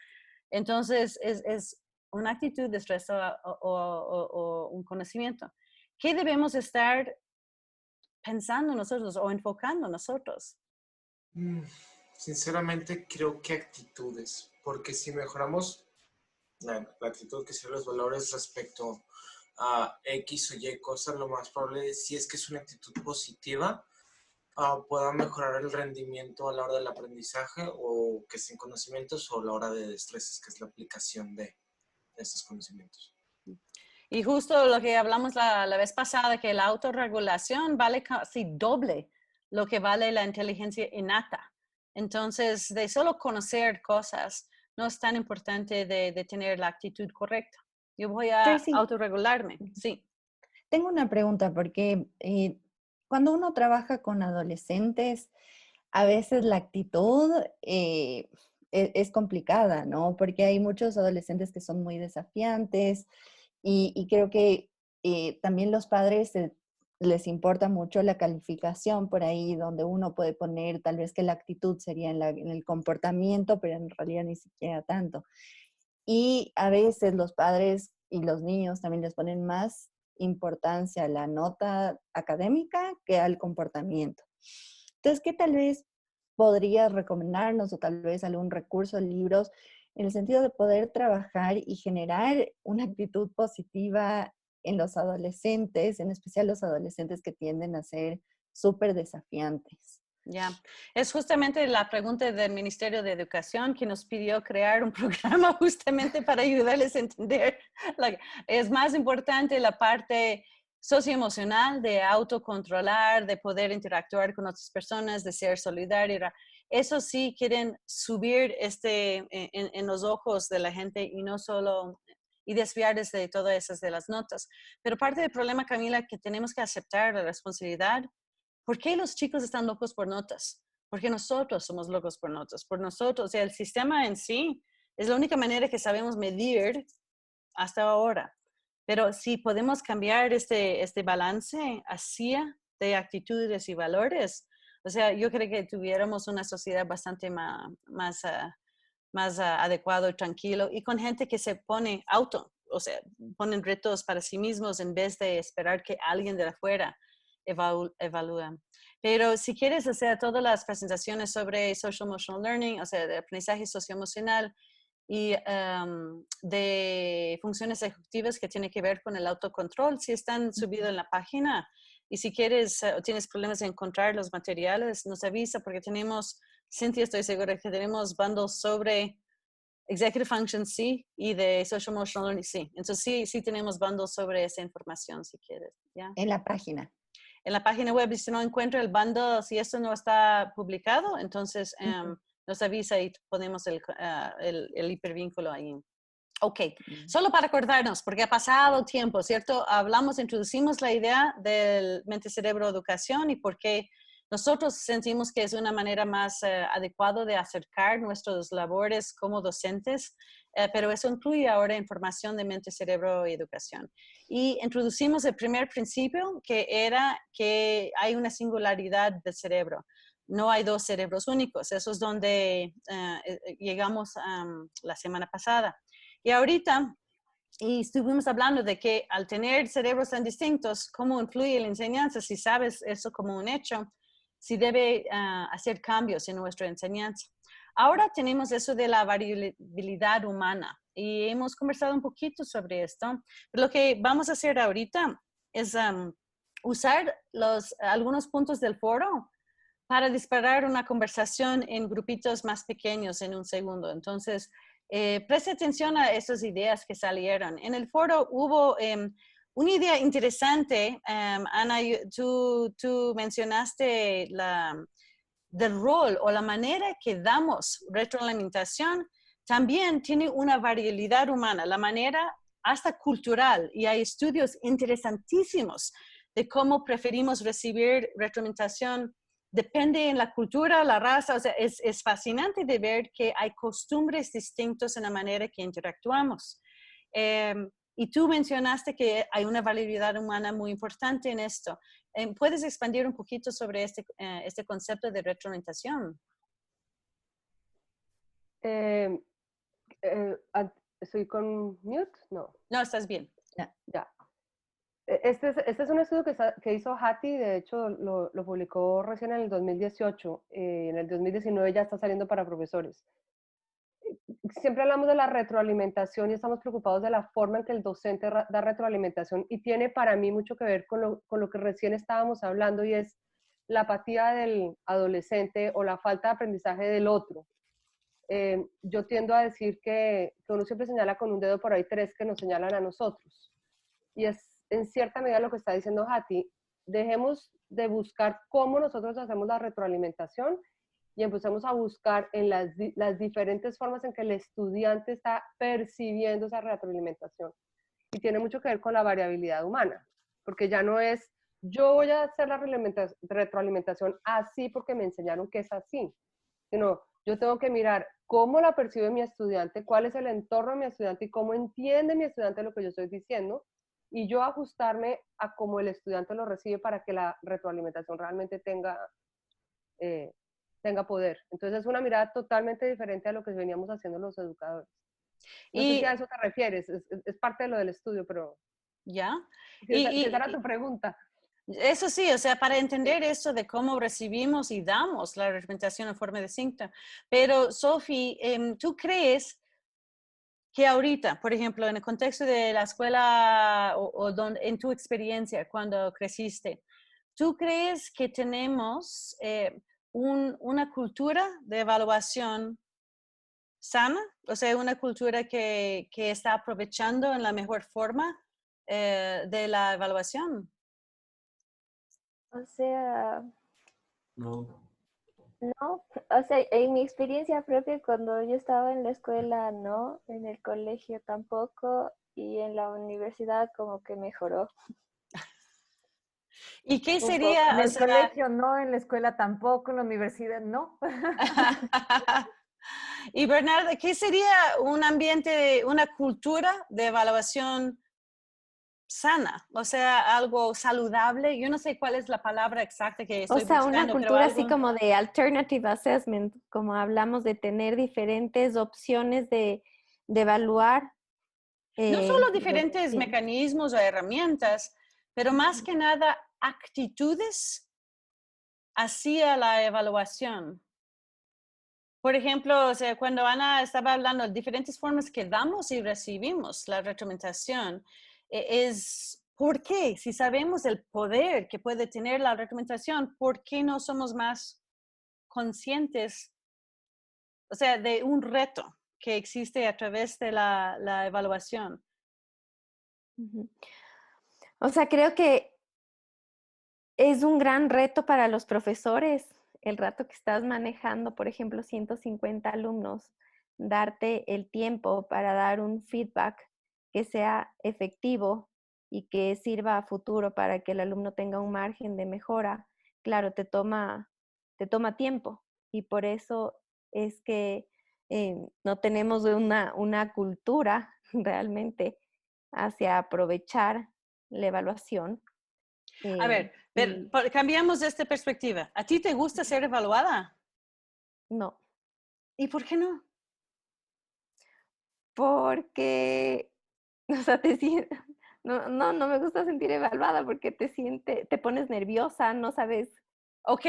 Entonces, es una actitud, destreza o un conocimiento. ¿Qué debemos estar pensando nosotros o enfocando nosotros? Sinceramente, creo que actitudes, porque si mejoramos la actitud, que sean los valores respecto a X o Y cosas, lo más probable, si es que es una actitud positiva, pueda mejorar el rendimiento a la hora del aprendizaje, o que sean conocimientos, o a la hora de destrezas, que es la aplicación de estos conocimientos. Y justo lo que hablamos la vez pasada, que la autorregulación vale casi doble lo que vale la inteligencia innata. Entonces, de solo conocer cosas, no es tan importante de tener la actitud correcta. Yo voy a autorregularme, sí. Tengo una pregunta, porque cuando uno trabaja con adolescentes, a veces la actitud es complicada, ¿no? Porque hay muchos adolescentes que son muy desafiantes y creo que también los padres les importa mucho la calificación por ahí, donde uno puede poner tal vez que la actitud sería en el comportamiento, pero en realidad ni siquiera tanto. Y a veces los padres y los niños también les ponen más importancia a la nota académica que al comportamiento. Entonces, ¿qué tal vez podrías recomendarnos o tal vez algún recurso, libros, en el sentido de poder trabajar y generar una actitud positiva en los adolescentes, en especial los adolescentes que tienden a ser súper desafiantes? Ya, es justamente la pregunta del Ministerio de Educación que nos pidió crear un programa justamente para ayudarles a entender. Es más importante la parte socioemocional de autocontrolar, de poder interactuar con otras personas, de ser solidaria. Eso sí quieren subir en los ojos de la gente y no solo y desviarles de todas esas de las notas. Pero parte del problema, Camila, que tenemos que aceptar la responsabilidad. ¿Por qué los chicos están locos por notas? Porque nosotros somos locos por notas, por nosotros. O sea, el sistema en sí es la única manera que sabemos medir hasta ahora. Pero si podemos cambiar este balance hacia de actitudes y valores, o sea, yo creo que tuviéramos una sociedad bastante más adecuado y tranquilo, y con gente que se pone o sea, ponen retos para sí mismos en vez de esperar que alguien de afuera evalúa. Pero si quieres hacer todas las presentaciones sobre Social Emotional Learning, o sea, de aprendizaje socioemocional y de funciones ejecutivas que tiene que ver con el autocontrol, si están subidos en la página. Y si quieres o tienes problemas de encontrar los materiales, nos avisa, porque tenemos, Cynthia, estoy segura que tenemos bundles sobre Executive Function, sí, y de Social Emotional Learning, sí. Entonces sí tenemos bundles sobre esa información, si quieres. ¿Ya? En la página. En la página web, y si no encuentro el bundle, si esto no está publicado, entonces nos avisa y ponemos el hipervínculo ahí. Ok, solo para acordarnos, porque ha pasado tiempo, ¿cierto? Introducimos la idea del mente-cerebro educación y por qué nosotros sentimos que es una manera más adecuada de acercar nuestras labores como docentes, pero eso incluye ahora información de mente, cerebro y educación. Y introducimos el primer principio, que era que hay una singularidad del cerebro. No hay dos cerebros únicos. Eso es donde llegamos la semana pasada. Y ahorita estuvimos hablando de que al tener cerebros tan distintos, ¿cómo influye la enseñanza? Si sabes eso como un hecho, si debe hacer cambios en nuestra enseñanza. Ahora tenemos eso de la variabilidad humana y hemos conversado un poquito sobre esto. Lo que vamos a hacer ahorita es usar algunos puntos del foro para disparar una conversación en grupitos más pequeños en un segundo. Entonces, preste atención a esas ideas que salieron. En el foro hubo una idea interesante. Ana, tú mencionaste del rol o la manera que damos retroalimentación también tiene una variabilidad humana, la manera hasta cultural, y hay estudios interesantísimos de cómo preferimos recibir retroalimentación. Depende en la cultura, la raza, o sea, es fascinante de ver que hay costumbres distintas en la manera que interactuamos. Y tú mencionaste que hay una variabilidad humana muy importante en esto. ¿Puedes expandir un poquito sobre este concepto de retroalimentación? ¿Estoy con mute? No. No, estás bien. Ya. Este es un estudio que hizo Hattie, de hecho lo publicó recién en el 2018, en el 2019 ya está saliendo para profesores. Siempre hablamos de la retroalimentación y estamos preocupados de la forma en que el docente da retroalimentación, y tiene para mí mucho que ver con lo que recién estábamos hablando, y es la apatía del adolescente o la falta de aprendizaje del otro. Yo tiendo a decir que uno siempre señala con un dedo, por ahí tres que nos señalan a nosotros. Y es en cierta medida lo que está diciendo Hattie. Dejemos de buscar cómo nosotros hacemos la retroalimentación y empezamos a buscar en las diferentes formas en que el estudiante está percibiendo esa retroalimentación. Y tiene mucho que ver con la variabilidad humana, porque ya no es yo voy a hacer la retroalimentación así porque me enseñaron que es así, sino yo tengo que mirar cómo la percibe mi estudiante, cuál es el entorno de mi estudiante y cómo entiende mi estudiante lo que yo estoy diciendo, y yo ajustarme a cómo el estudiante lo recibe para que la retroalimentación realmente tenga poder. Entonces es una mirada totalmente diferente a lo que veníamos haciendo los educadores. No sé si a eso te refieres, es parte de lo del estudio, pero... ¿Ya? Si esa era tu pregunta. Eso sí, o sea, para entender esto de cómo recibimos y damos la retroalimentación en forma distinta. Pero, Sophie, ¿tú crees que ahorita, por ejemplo, en el contexto de la escuela en tu experiencia cuando creciste, ¿tú crees que tenemos una cultura de evaluación sana? O sea, una cultura que está aprovechando en la mejor forma de la evaluación. O sea, No. no, o sea, en mi experiencia propia, cuando yo estaba en la escuela, no, en el colegio tampoco, y en la universidad como que mejoró. ¿Y qué En sería? el colegio no, en la escuela tampoco, en la universidad no. Y Bernardo, ¿qué sería un ambiente, una cultura de evaluación sana? O sea, algo saludable. Yo no sé cuál es la palabra exacta que estoy buscando. O sea, una cultura así como de alternative assessment, como hablamos de tener diferentes opciones de evaluar. No solo diferentes mecanismos o herramientas, pero más que nada actitudes hacia la evaluación. Por ejemplo, o sea, cuando Ana estaba hablando de diferentes formas que damos y recibimos la retroalimentación, es ¿por qué? Si sabemos el poder que puede tener la retroalimentación, ¿por qué no somos más conscientes, o sea, de un reto que existe a través de la evaluación? O sea, creo que es un gran reto para los profesores el rato que estás manejando, por ejemplo, 150 alumnos, darte el tiempo para dar un feedback que sea efectivo y que sirva a futuro para que el alumno tenga un margen de mejora. Claro, te toma tiempo, y por eso es que no tenemos una cultura realmente hacia aprovechar la evaluación. A ver, cambiamos de esta perspectiva. ¿A ti te gusta ser evaluada? No. ¿Y por qué no? Porque, o sea, no me gusta sentir evaluada porque te pones nerviosa, no sabes. Ok,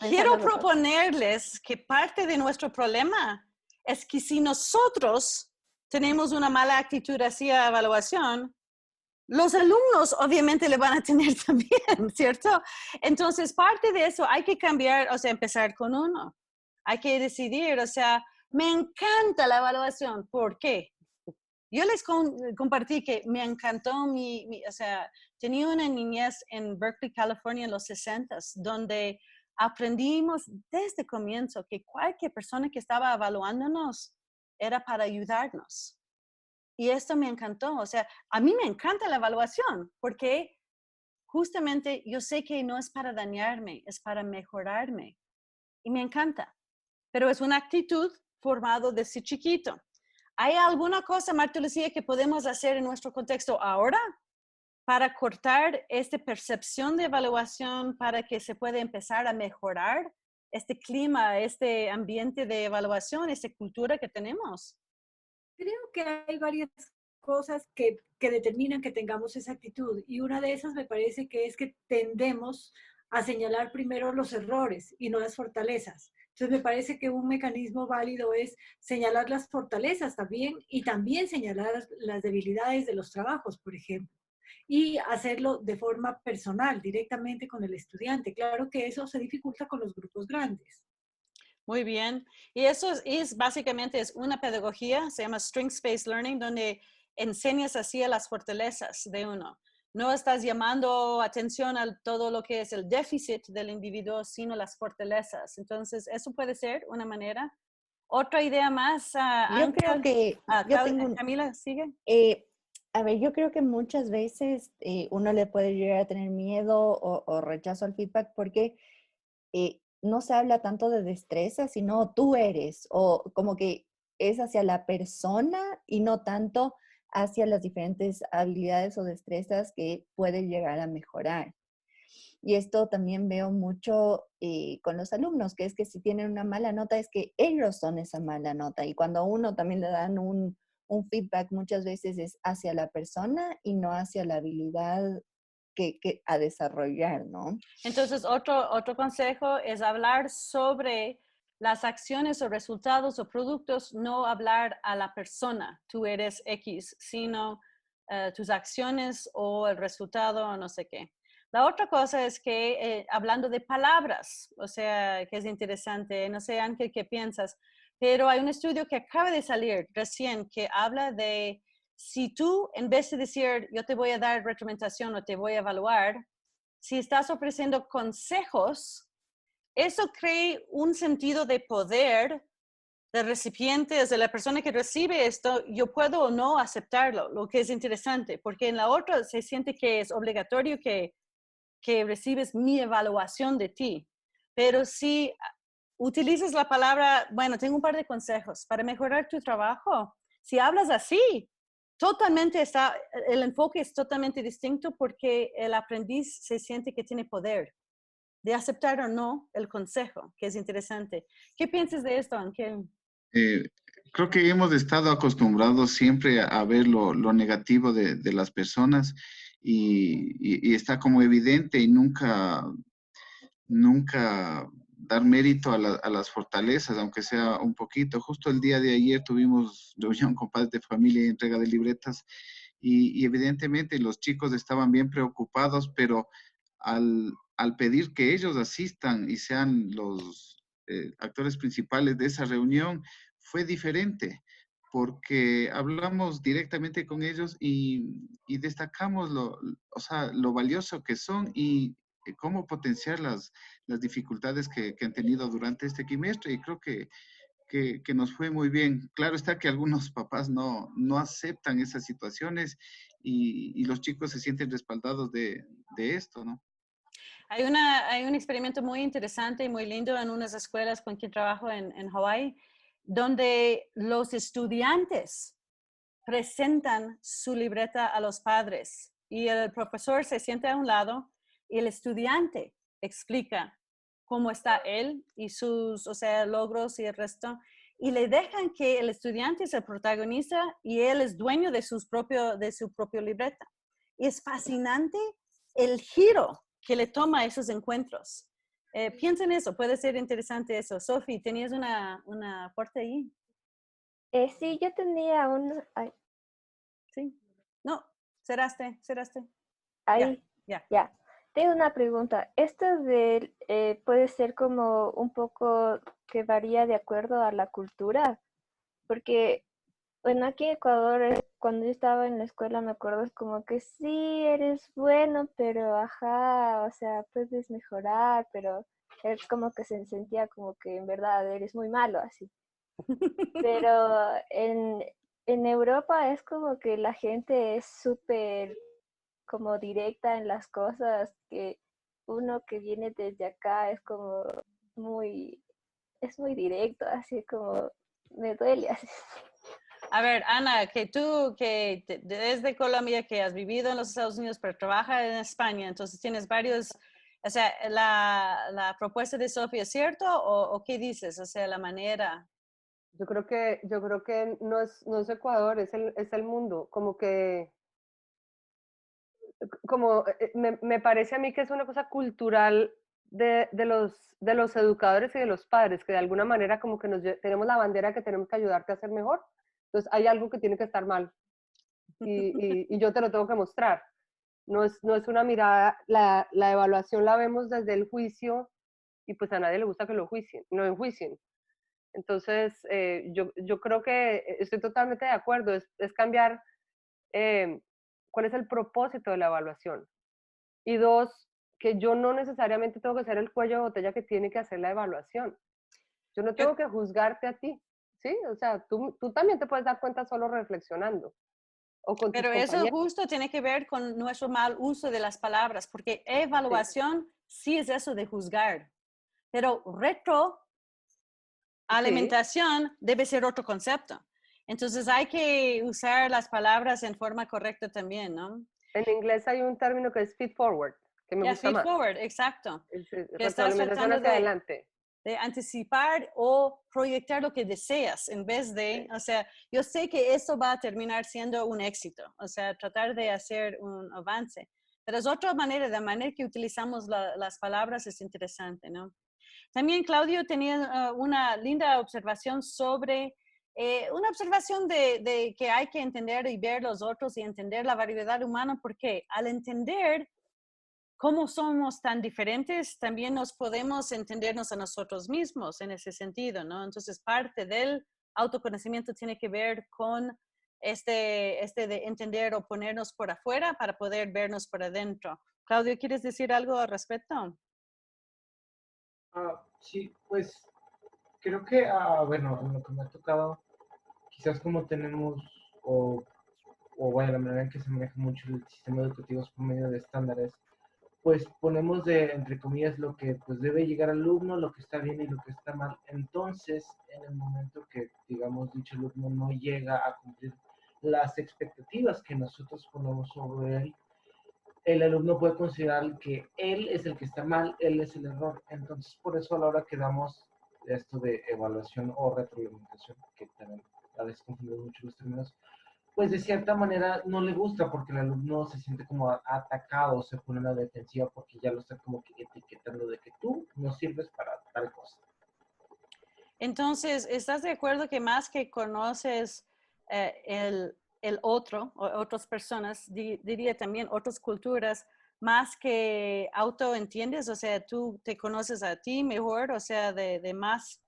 quiero proponerles que parte de nuestro problema es que si nosotros tenemos una mala actitud hacia evaluación, los alumnos obviamente le van a tener también, ¿cierto? Entonces, parte de eso hay que cambiar, o sea, empezar con uno. Hay que decidir, o sea, me encanta la evaluación. ¿Por qué? Yo les compartí que me encantó o sea, tenía una niñez en Berkeley, California, en los 60s, donde aprendimos desde el comienzo que cualquier persona que estaba evaluándonos era para ayudarnos. Y esto me encantó. O sea, a mí me encanta la evaluación porque justamente yo sé que no es para dañarme, es para mejorarme. Y me encanta. Pero es una actitud formada desde chiquito. ¿Hay alguna cosa, Marta Lucía, que podemos hacer en nuestro contexto ahora para cortar esta percepción de evaluación para que se pueda empezar a mejorar este clima, este ambiente de evaluación, esta cultura que tenemos? Creo que hay varias cosas que determinan que tengamos esa actitud y una de esas me parece que es que tendemos a señalar primero los errores y no las fortalezas. Entonces me parece que un mecanismo válido es señalar las fortalezas también y también señalar las debilidades de los trabajos, por ejemplo, y hacerlo de forma personal, directamente con el estudiante. Claro que eso se dificulta con los grupos grandes. Muy bien. Y eso básicamente es una pedagogía, se llama Strengths-Based Learning, donde enseñas así a las fortalezas de uno. No estás llamando atención a todo lo que es el déficit del individuo, sino las fortalezas. Entonces, eso puede ser una manera. Otra idea más, Yo creo que, yo tengo Camila, sigue. A ver, yo creo que muchas veces uno le puede llegar a tener miedo o rechazo al feedback porque no se habla tanto de destreza, sino tú eres, o como que es hacia la persona y no tanto hacia las diferentes habilidades o destrezas que puede llegar a mejorar. Y esto también veo mucho con los alumnos, que es que si tienen una mala nota es que ellos son esa mala nota. Y cuando a uno también le dan un feedback, muchas veces es hacia la persona y no hacia la habilidad que a desarrollar, ¿no? Entonces, otro consejo es hablar sobre las acciones o resultados o productos, no hablar a la persona, tú eres X, sino tus acciones o el resultado o no sé qué. La otra cosa es que hablando de palabras, o sea, que es interesante, no sé, Ángel, ¿qué piensas? Pero hay un estudio que acaba de salir recién que habla de si tú, en vez de decir yo te voy a dar retroalimentación o te voy a evaluar, si estás ofreciendo consejos, eso crea un sentido de poder del recipiente, de la persona que recibe esto, yo puedo o no aceptarlo, lo que es interesante, porque en la otra se siente que es obligatorio que recibes mi evaluación de ti. Pero si utilizas la palabra, bueno, tengo un par de consejos para mejorar tu trabajo, si hablas así, totalmente el enfoque es totalmente distinto porque el aprendiz se siente que tiene poder de aceptar o no el consejo, que es interesante. ¿Qué piensas de esto, Ángel? Creo que hemos estado acostumbrados siempre a ver lo negativo de las personas y está como evidente y nunca dar mérito a las fortalezas, aunque sea un poquito. Justo el día de ayer tuvimos reunión con padres de familia y entrega de libretas y evidentemente los chicos estaban bien preocupados, pero al pedir que ellos asistan y sean los actores principales de esa reunión, fue diferente porque hablamos directamente con ellos y destacamos o sea, lo valioso que son y cómo potenciar las dificultades que han tenido durante este quimestre y creo que nos fue muy bien. Claro está que algunos papás no aceptan esas situaciones y los chicos se sienten respaldados de esto, ¿no? Hay un experimento muy interesante y muy lindo en unas escuelas con quien trabajo en Hawái, donde los estudiantes presentan su libreta a los padres y el profesor se sienta a un lado y el estudiante explica cómo está él y sus, o sea, logros y el resto, y le dejan que el estudiante es el protagonista y él es dueño de su propio libreta. Y es fascinante el giro que le toma a esos encuentros. Piensa en eso, puede ser interesante eso. Sophie, ¿tenías una aporte ahí? Sí, yo tenía un... Ay, Sí. No, cerraste. ahí, Ya. ya. Tengo una pregunta. Esto puede ser como un poco que varía de acuerdo a la cultura, porque, bueno, aquí en Ecuador, cuando yo estaba en la escuela, me acuerdo, es como que sí, eres bueno, pero ajá, o sea, puedes mejorar, pero es como que se sentía como que en verdad eres muy malo, así. Pero en Europa es como que la gente es súper como directa en las cosas, que uno que viene desde acá es como muy, es muy directo, así como me duele así. A ver, Ana, que tú, que desde Colombia, que has vivido en los Estados Unidos, pero trabajas en España, entonces tienes varios, o sea, la propuesta de Sofía, ¿es cierto? O qué dices? O sea, la manera. Yo creo que no es Ecuador, es el mundo. Me parece a mí que es una cosa cultural de los educadores y de los padres, que de alguna manera como que tenemos la bandera que tenemos que ayudarte a hacer mejor. Entonces hay algo que tiene que estar mal y yo te lo tengo que mostrar. No es una mirada, la evaluación la vemos desde el juicio y pues a nadie le gusta que lo juicien, no enjuicien. Entonces, yo creo que estoy totalmente de acuerdo, es cambiar cuál es el propósito de la evaluación. Y dos, que yo no necesariamente tengo que ser el cuello de botella que tiene que hacer la evaluación. Yo no tengo que juzgarte a ti, ¿sí? O sea, tú también te puedes dar cuenta solo reflexionando. O con Pero tus eso compañeros. justo tiene que ver con nuestro mal uso de las palabras, porque evaluación sí es eso de juzgar, pero retroalimentación debe ser otro concepto. Entonces hay que usar las palabras en forma correcta también, ¿no? En inglés hay un término que es feed forward, que me gusta feed más. forward, exacto. Que estás Retroalimentación tratando hacia adelante. de anticipar o proyectar lo que deseas en vez de, o sea, yo sé que eso va a terminar siendo un éxito, o sea, tratar de hacer un avance. Pero es otra manera, la manera que utilizamos las palabras es interesante, ¿no? También Claudio tenía una linda observación sobre, una observación de que hay que entender y ver los otros y entender la variedad humana, porque al entender cómo somos tan diferentes, también nos podemos entendernos a nosotros mismos en ese sentido, ¿no? Entonces, parte del autoconocimiento tiene que ver con este de entender o ponernos por afuera para poder vernos por adentro. Claudio, ¿quieres decir algo al respecto? Sí, pues creo que, bueno, en lo que me ha tocado, quizás como tenemos, o bueno, la manera en que se maneja mucho el sistema educativo es por medio de estándares, pues ponemos de, entre comillas, lo que pues debe llegar al alumno, lo que está bien y lo que está mal. Entonces, en el momento que, digamos, dicho alumno no llega a cumplir las expectativas que nosotros ponemos sobre él, el alumno puede considerar que él es el que está mal, él es el error. Entonces, por eso a la hora que damos esto de evaluación o retroalimentación, que también a veces confundimos mucho los términos, pues de cierta manera no le gusta porque el alumno se siente como atacado, se pone en la defensiva porque ya lo está como que etiquetando de que tú no sirves para tal cosa. Entonces, ¿estás de acuerdo que más que conoces el otro o otras personas, diría también otras culturas, más que autoentiendes? O sea, tú te conoces a ti mejor, o sea, de más.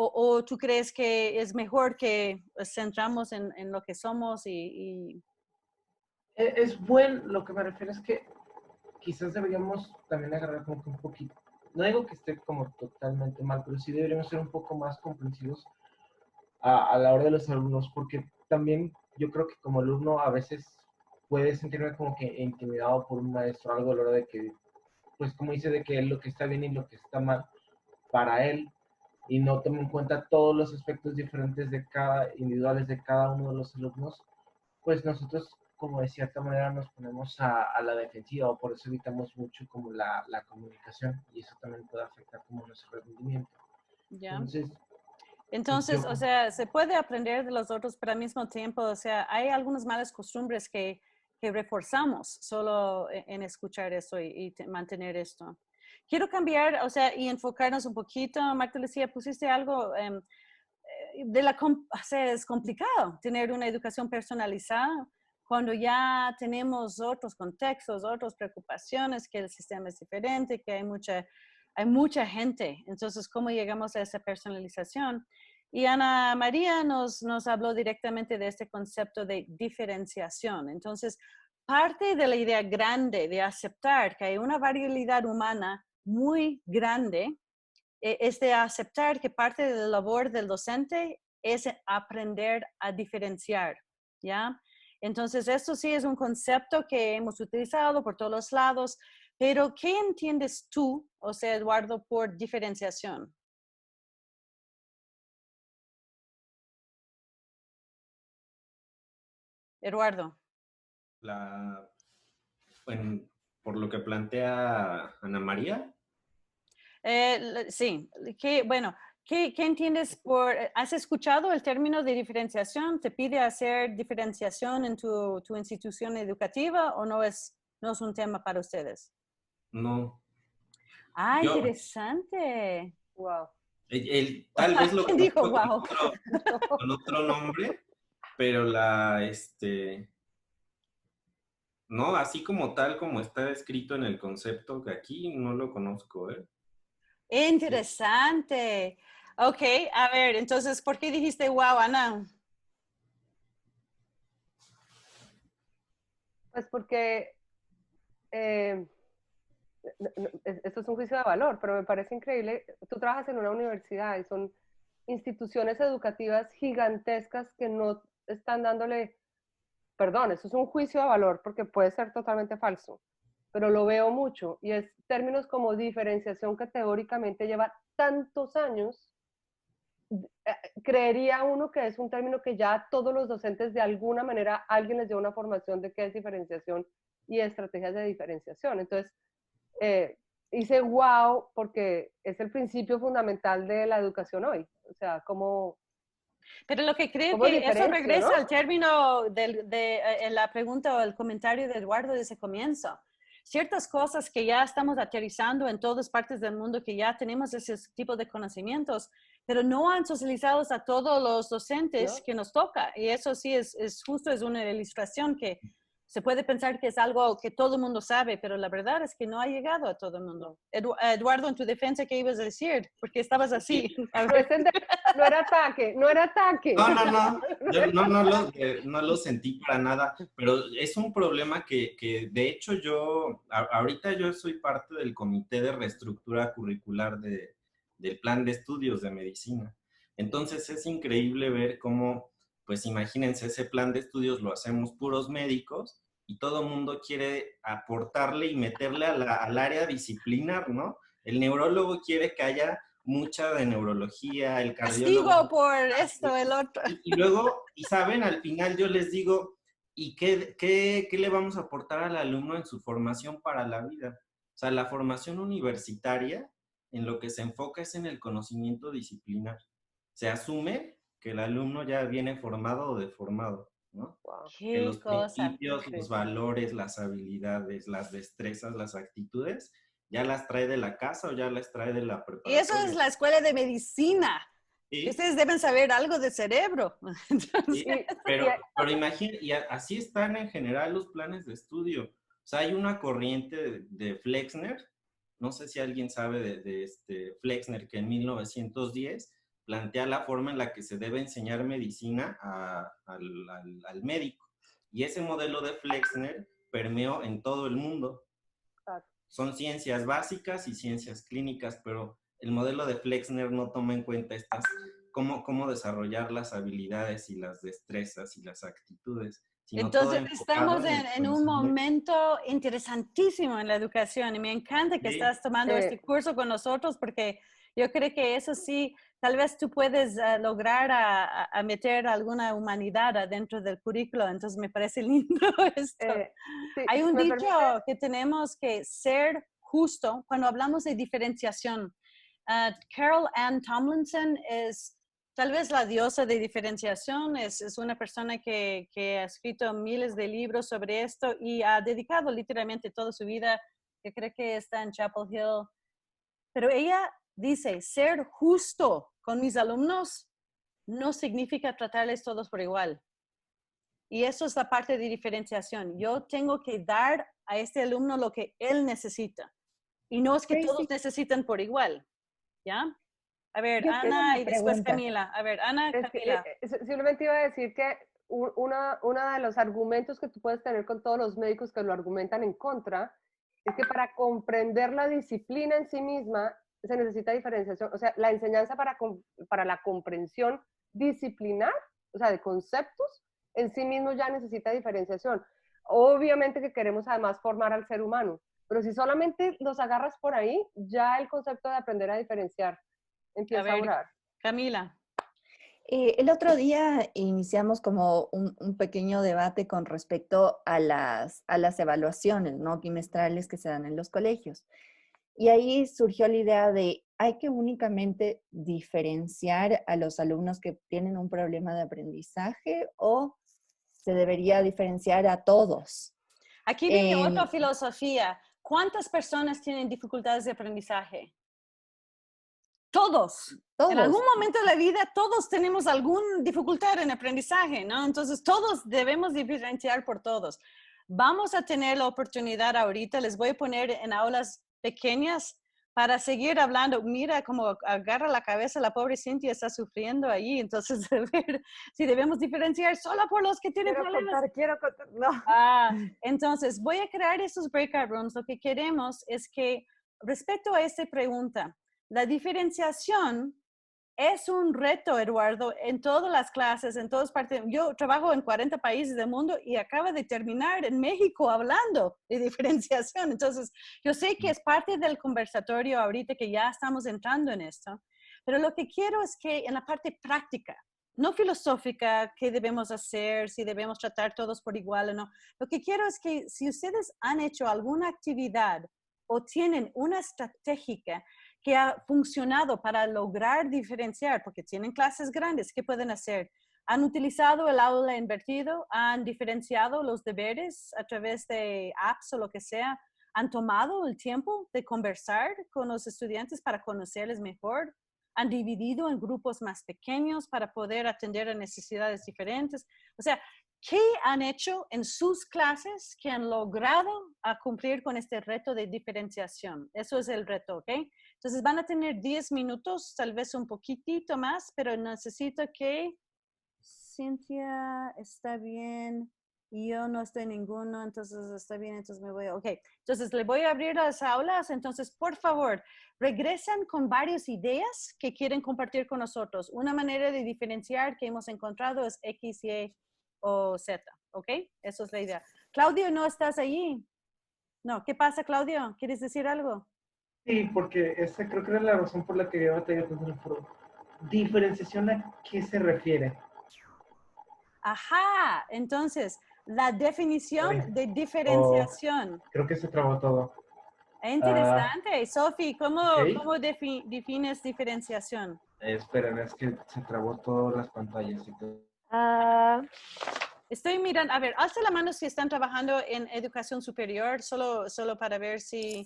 O tú crees que es mejor que centramos en lo que somos y... Es bueno, lo que me refiero es que quizás deberíamos también agarrar como que un poquito, no digo que esté como totalmente mal, pero sí deberíamos ser un poco más comprensivos a la hora de los alumnos, porque también yo creo que como alumno a veces puede sentirme como que intimidado por un maestro, algo a la hora de que, pues como dice, de que lo que está bien y lo que está mal para él, y no toma en cuenta todos los aspectos diferentes de cada, individuales de cada uno de los alumnos, pues nosotros como de cierta manera nos ponemos a la defensiva, o por eso evitamos mucho como la comunicación, y eso también puede afectar como nuestro rendimiento. ¿Ya? Entonces, Entonces, o sea, se puede aprender de los otros, pero al mismo tiempo, o sea, hay algunas malas costumbres que reforzamos solo en escuchar eso y mantener esto. Quiero cambiar, o sea, y enfocarnos un poquito. Marta Lucía, pusiste algo o sea, es complicado tener una educación personalizada cuando ya tenemos otros contextos, otras preocupaciones, que el sistema es diferente, que hay mucha gente. Entonces, ¿cómo llegamos a esa personalización? Y Ana María nos habló directamente de este concepto de diferenciación. Entonces, parte de la idea grande de aceptar que hay una variabilidad humana muy grande es de aceptar que parte de la labor del docente es aprender a diferenciar, ¿ya? Entonces, esto sí es un concepto que hemos utilizado por todos los lados, pero ¿qué entiendes tú, o sea, Eduardo, por diferenciación? Eduardo. Por lo que plantea Ana María. Sí, bueno, ¿qué entiendes por, has escuchado el término de diferenciación? ¿Te pide hacer diferenciación en tu institución educativa o no es un tema para ustedes? No. Ah, interesante. Wow. Tal vez lo ¿Quién dijo conozco wow? con otro nombre, pero no, así como tal, como está escrito en el concepto que aquí, no lo conozco, ¿eh? Interesante. Ok, a ver, entonces, ¿por qué dijiste wow, Ana? Pues porque esto es un juicio de valor, pero me parece increíble. Tú trabajas en una universidad y son instituciones educativas gigantescas que no están dándole, perdón, eso es un juicio de valor porque puede ser totalmente falso, pero lo veo mucho y es términos como diferenciación que teóricamente lleva tantos años. Creería uno que es un término que ya todos los docentes de alguna manera alguien les dio una formación de qué es diferenciación y estrategias de diferenciación. Entonces, hice wow porque es el principio fundamental de la educación hoy. O sea, como... Pero lo que creo que eso regresa, ¿no?, al término de la pregunta o el comentario de Eduardo desde el comienzo. Ciertas cosas que ya estamos aterrizando en todas partes del mundo, que ya tenemos ese tipo de conocimientos, pero no han socializado a todos los docentes, ¿no?, que nos toca. Y eso sí es justo, es una ilustración que se puede pensar que es algo que todo el mundo sabe, pero la verdad es que no ha llegado a todo el mundo. Eduardo, en tu defensa, ¿qué ibas a decir? Porque estabas así. No era ataque, no era ataque. No. Yo no lo sentí para nada, pero es un problema que de hecho ahorita yo soy parte del comité de reestructura curricular del plan de estudios de medicina. Entonces es increíble ver cómo, pues imagínense, ese plan de estudios lo hacemos puros médicos y todo el mundo quiere aportarle y meterle al área disciplinar, ¿no? El neurólogo quiere que haya mucha de neurología, el cardiólogo. Castigo por esto, el otro. Y luego, y saben, al final yo les digo, ¿y qué le vamos a aportar al alumno en su formación para la vida? O sea, la formación universitaria en lo que se enfoca es en el conocimiento disciplinar. Se asume que el alumno ya viene formado o deformado, ¿no? Wow. Que los principios, los valores, las habilidades, las destrezas, las actitudes, ya las trae de la casa o ya las trae de la preparatoria. Y eso es la escuela de medicina. ¿Sí? Ustedes deben saber algo de cerebro. Entonces... Pero imagínate, y así están en general los planes de estudio. O sea, hay una corriente de Flexner, no sé si alguien sabe de Flexner, que en 1910 plantea la forma en la que se debe enseñar medicina al médico. Y ese modelo de Flexner permeó en todo el mundo. Son ciencias básicas y ciencias clínicas, pero el modelo de Flexner no toma en cuenta cómo desarrollar las habilidades y las destrezas y las actitudes. Entonces estamos en un momento interesantísimo en la educación y me encanta que estás tomando este curso con nosotros porque yo creo que eso sí, tal vez tú puedes lograr a meter alguna humanidad adentro del currículo, entonces me parece lindo esto. Hay un dicho que tenemos que ser justo cuando hablamos de diferenciación. Carol Ann Tomlinson es tal vez la diosa de diferenciación, es una persona que ha escrito miles de libros sobre esto y ha dedicado literalmente toda su vida, yo creo que está en Chapel Hill, pero ella dice, ser justo con mis alumnos no significa tratarles todos por igual. Y eso es la parte de diferenciación. Yo tengo que dar a este alumno lo que él necesita. Y no es que todos necesitan por igual, ¿ya? A ver, yo Ana y después Camila. A ver, Ana, Camila. Simplemente iba a decir que uno de los argumentos que tú puedes tener con todos los médicos que lo argumentan en contra es que para comprender la disciplina en sí misma se necesita diferenciación. O sea, la enseñanza para la comprensión disciplinar, o sea, de conceptos, en sí mismo ya necesita diferenciación. Obviamente que queremos además formar al ser humano, pero si solamente los agarras por ahí, ya el concepto de aprender a diferenciar empieza a durar. Camila. El otro día iniciamos como un pequeño debate con respecto a las evaluaciones, ¿no? Trimestrales que se dan en los colegios. Y ahí surgió la idea de, ¿hay que únicamente diferenciar a los alumnos que tienen un problema de aprendizaje o se debería diferenciar a todos? Aquí viene otra filosofía. ¿Cuántas personas tienen dificultades de aprendizaje? Todos. En algún momento de la vida todos tenemos alguna dificultad en aprendizaje, ¿no? Entonces todos debemos diferenciar por todos. Vamos a tener la oportunidad ahorita, les voy a poner en aulas pequeñas para seguir hablando. Mira cómo agarra la cabeza la pobre Cintia, está sufriendo ahí. Entonces, a ver si debemos diferenciar solo por los que tienen problemas. Quiero contar, no. Entonces, voy a crear esos breakout rooms. Lo que queremos es que, respecto a esta pregunta, la diferenciación es un reto, Eduardo, en todas las clases, en todas partes. Yo trabajo en 40 países del mundo y acabo de terminar en México hablando de diferenciación. Entonces, yo sé que es parte del conversatorio ahorita que ya estamos entrando en esto, pero lo que quiero es que en la parte práctica, no filosófica, qué debemos hacer, si debemos tratar todos por igual o no. Lo que quiero es que si ustedes han hecho alguna actividad o tienen una estrategia que ha funcionado para lograr diferenciar, porque tienen clases grandes, ¿qué pueden hacer? ¿Han utilizado el aula invertido? ¿Han diferenciado los deberes a través de apps o lo que sea? ¿Han tomado el tiempo de conversar con los estudiantes para conocerles mejor? ¿Han dividido en grupos más pequeños para poder atender a necesidades diferentes? O sea, ¿qué han hecho en sus clases que han logrado cumplir con este reto de diferenciación? Eso es el reto, ¿ok? Entonces van a tener 10 minutos, tal vez un poquitito más, pero necesito que Cintia está bien, yo no estoy ninguno, entonces está bien, entonces me voy a... Ok, entonces le voy a abrir las aulas, entonces por favor, regresan con varias ideas que quieren compartir con nosotros. Una manera de diferenciar que hemos encontrado es X, Y o Z, ¿ok? Eso es la idea. Claudio, ¿no estás allí? No, ¿qué pasa, Claudio? ¿Quieres decir algo? Sí, porque esa creo que era la razón por la que yo batallé tanto en el foro. ¿Diferenciación a qué se refiere? Ajá, entonces, la definición de diferenciación. Creo que se trabó todo. Interesante. Sofi, ¿cómo defines diferenciación? Esperen, es que se trabó todas las pantallas y todo. Estoy mirando, a ver, alza la mano si están trabajando en educación superior, solo para ver si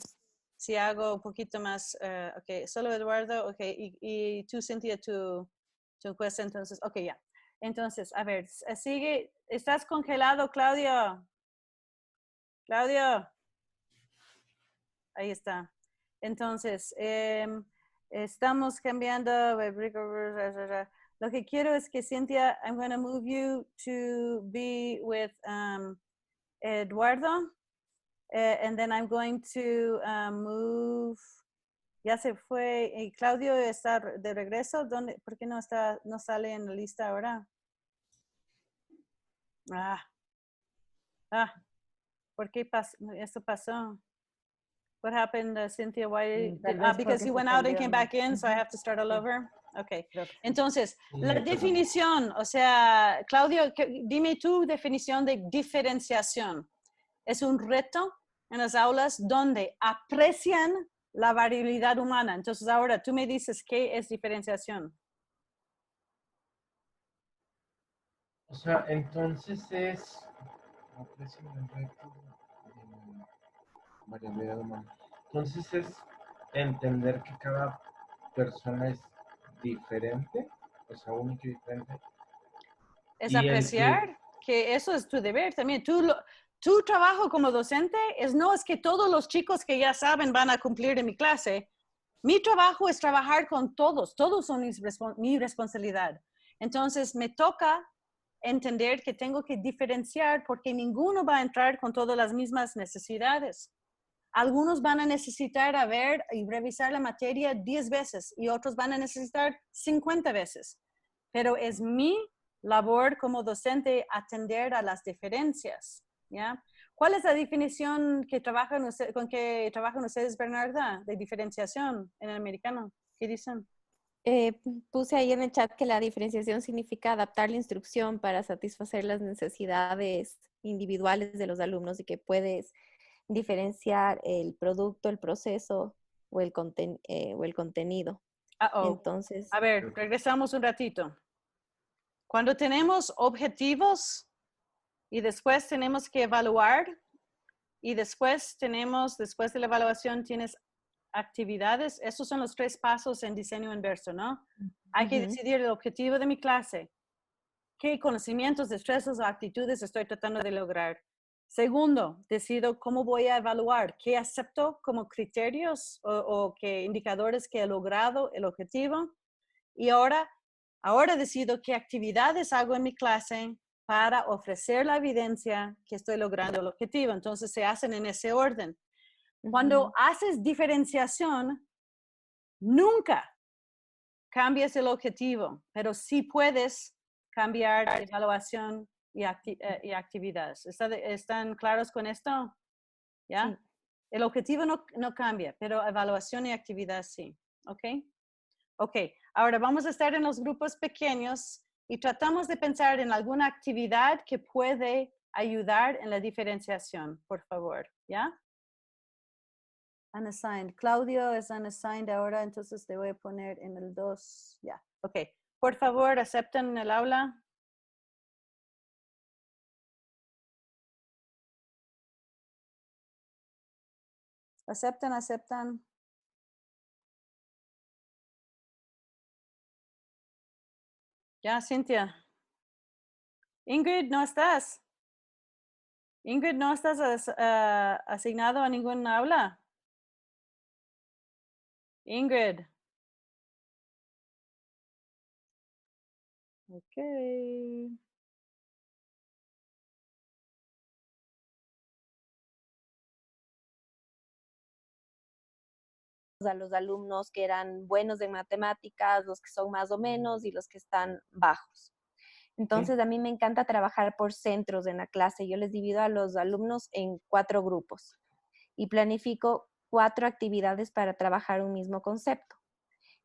hago un poquito más, ok, solo Eduardo, ok, y tú, Cintia, tu encuesta, entonces, ok, ya. Entonces, a ver, sigue, ¿estás congelado, Claudio? Claudio. Ahí está. Entonces, estamos cambiando. Lo que quiero es que Cintia, I'm going to move you to be with Eduardo. And then I'm going to move. Ya se fue. ¿Y Claudio está de regreso? ¿Dónde? ¿Por qué no sale en la lista ahora? ¿Por qué esto pasó? What happened, Cynthia? Why? Because you went out and came back in, so I have to start all over. Okay. Entonces, la definición, o sea, Claudio, dime tu definición de diferenciación. Es un reto en las aulas donde aprecian la variabilidad humana. Entonces, ahora tú me dices qué es diferenciación. O sea, entonces es aprecian el reto de variabilidad humana. Entonces es entender que cada persona es diferente, o sea, única y diferente. Es apreciar que eso es tu deber también. Tu trabajo como docente no es que todos los chicos que ya saben van a cumplir en mi clase. Mi trabajo es trabajar con todos son mi responsabilidad. Entonces me toca entender que tengo que diferenciar porque ninguno va a entrar con todas las mismas necesidades. Algunos van a necesitar ver y revisar la materia 10 veces y otros van a necesitar 50 veces. Pero es mi labor como docente atender a las diferencias, ¿ya? ¿Cuál es la definición con que trabajan ustedes, Bernarda, de diferenciación en el americano? ¿Qué dicen? Puse ahí en el chat que la diferenciación significa adaptar la instrucción para satisfacer las necesidades individuales de los alumnos y que puedes diferenciar el producto, el proceso o el contenido. Entonces, a ver, regresamos un ratito. Cuando tenemos objetivos y después tenemos que evaluar y después de la evaluación tienes actividades, esos son los 3 pasos en diseño inverso, ¿no? Hay que decidir el objetivo de mi clase, qué conocimientos, destrezas o actitudes estoy tratando de lograr. Segundo, decido cómo voy a evaluar, qué acepto como criterios o qué indicadores que he logrado el objetivo. Y ahora decido qué actividades hago en mi clase para ofrecer la evidencia que estoy logrando el objetivo. Entonces se hacen en ese orden. Cuando haces diferenciación, nunca cambias el objetivo, pero sí puedes cambiar evaluación y actividades. ¿Están claros con esto? ¿Ya? Sí. El objetivo no cambia, pero evaluación y actividad sí. ¿Ok? Ok, ahora vamos a estar en los grupos pequeños y tratamos de pensar en alguna actividad que puede ayudar en la diferenciación, por favor. ¿Ya? Unassigned. Claudio es unassigned ahora, entonces te voy a poner en el 2. Ya, ok. Por favor, acepten el aula. Aceptan. Ya, Cintia. Ingrid, ¿no estás? Ingrid, ¿no estás asignado a ningún aula? Ingrid. Ok. A los alumnos que eran buenos en matemáticas, los que son más o menos y los que están bajos. Entonces, a mí me encanta trabajar por centros en la clase. Yo les divido a los alumnos en 4 grupos y planifico 4 actividades para trabajar un mismo concepto.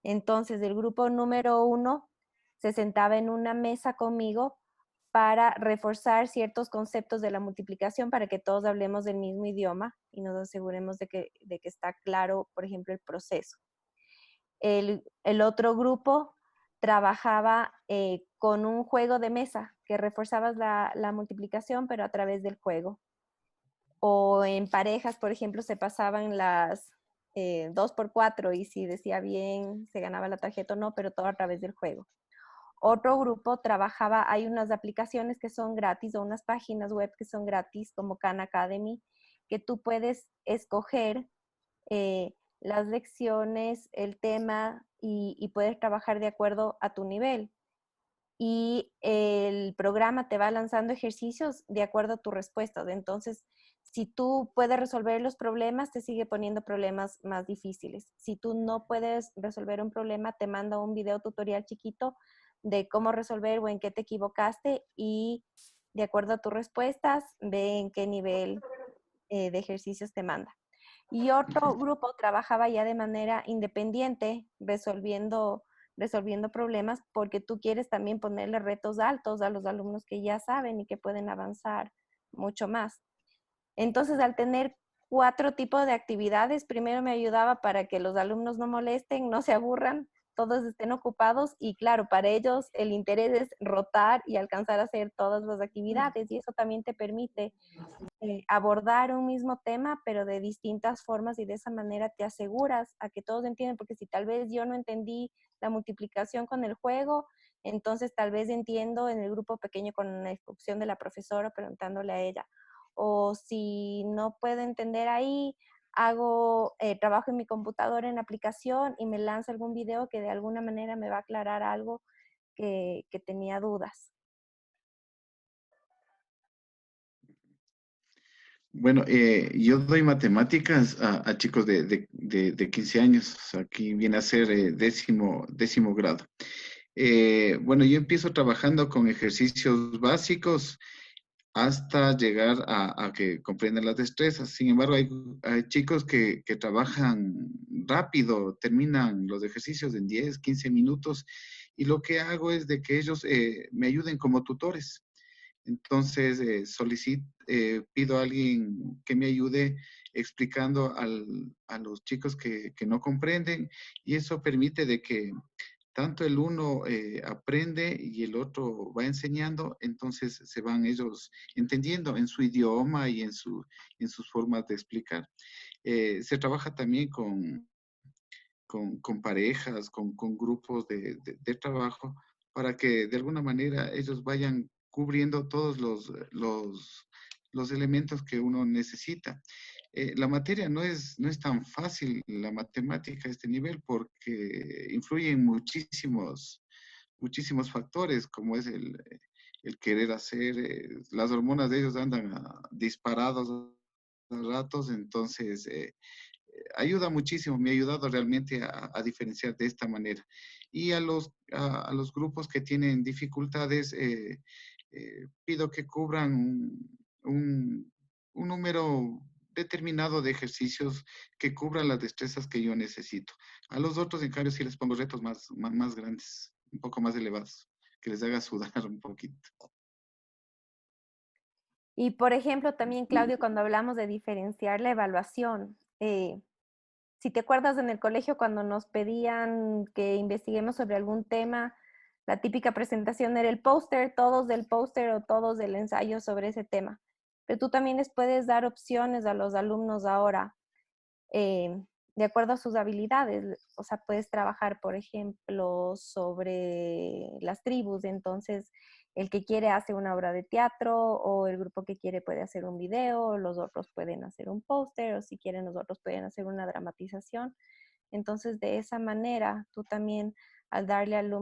Entonces, el grupo número 1 se sentaba en una mesa conmigo para reforzar ciertos conceptos de la multiplicación para que todos hablemos del mismo idioma y nos aseguremos de que está claro, por ejemplo, el proceso. El otro grupo trabajaba con un juego de mesa que reforzabas la multiplicación, pero a través del juego. O en parejas, por ejemplo, se pasaban las 2x4 y si decía bien, se ganaba la tarjeta o no, pero todo a través del juego. Otro grupo trabajaba, hay unas aplicaciones que son gratis o unas páginas web que son gratis como Khan Academy, que tú puedes escoger las lecciones, el tema y puedes trabajar de acuerdo a tu nivel. Y el programa te va lanzando ejercicios de acuerdo a tus respuestas. Entonces, si tú puedes resolver los problemas, te sigue poniendo problemas más difíciles. Si tú no puedes resolver un problema, te manda un video tutorial chiquito de cómo resolver o en qué te equivocaste y de acuerdo a tus respuestas, ve en qué nivel de ejercicios te manda. Y otro grupo trabajaba ya de manera independiente, resolviendo problemas, porque tú quieres también ponerle retos altos a los alumnos que ya saben y que pueden avanzar mucho más. Entonces, al tener 4 tipos de actividades, primero me ayudaba para que los alumnos no molesten, no se aburran, todos estén ocupados y claro, para ellos el interés es rotar y alcanzar a hacer todas las actividades y eso también te permite abordar un mismo tema, pero de distintas formas y de esa manera te aseguras a que todos entienden, porque si tal vez yo no entendí la multiplicación con el juego, entonces tal vez entiendo en el grupo pequeño con la instrucción de la profesora preguntándole a ella. O si no puedo entender ahí, trabajo en mi computadora en la aplicación y me lanzo algún video que de alguna manera me va a aclarar algo que tenía dudas. Bueno, yo doy matemáticas a chicos de 15 años. O sea, aquí viene a ser décimo grado. Bueno, yo empiezo trabajando con ejercicios básicos hasta llegar a que comprendan las destrezas. Sin embargo, hay chicos que trabajan rápido, terminan los ejercicios en 10, 15 minutos, y lo que hago es de que ellos me ayuden como tutores. Entonces, pido a alguien que me ayude explicando a los chicos que no comprenden, y eso permite de que tanto el uno aprende y el otro va enseñando, entonces se van ellos entendiendo en su idioma y en sus formas de explicar. Se trabaja también con parejas, con grupos de trabajo, para que de alguna manera ellos vayan cubriendo todos los elementos que uno necesita. La materia no es tan fácil, la matemática a este nivel, porque influyen muchísimos factores, como es el querer hacer, las hormonas de ellos andan disparados a ratos, entonces ayuda muchísimo, me ha ayudado realmente a diferenciar de esta manera. Y a los grupos que tienen dificultades, pido que cubran un número determinado de ejercicios que cubran las destrezas que yo necesito. A los otros, en cambio, sí les pongo retos más grandes, un poco más elevados, que les haga sudar un poquito. Y por ejemplo, también, Claudio, cuando hablamos de diferenciar la evaluación, si te acuerdas en el colegio cuando nos pedían que investiguemos sobre algún tema, la típica presentación era el póster, todos del póster o todos del ensayo sobre ese tema. Pero tú también les puedes dar opciones a los alumnos ahora, de acuerdo a sus habilidades. O sea, puedes trabajar, por ejemplo, sobre las tribus. Entonces, el que quiere hace una obra de teatro, o el grupo que quiere puede hacer un video, los otros pueden hacer un póster, o si quieren los otros pueden hacer una dramatización. Entonces, de esa manera, tú también, al darle al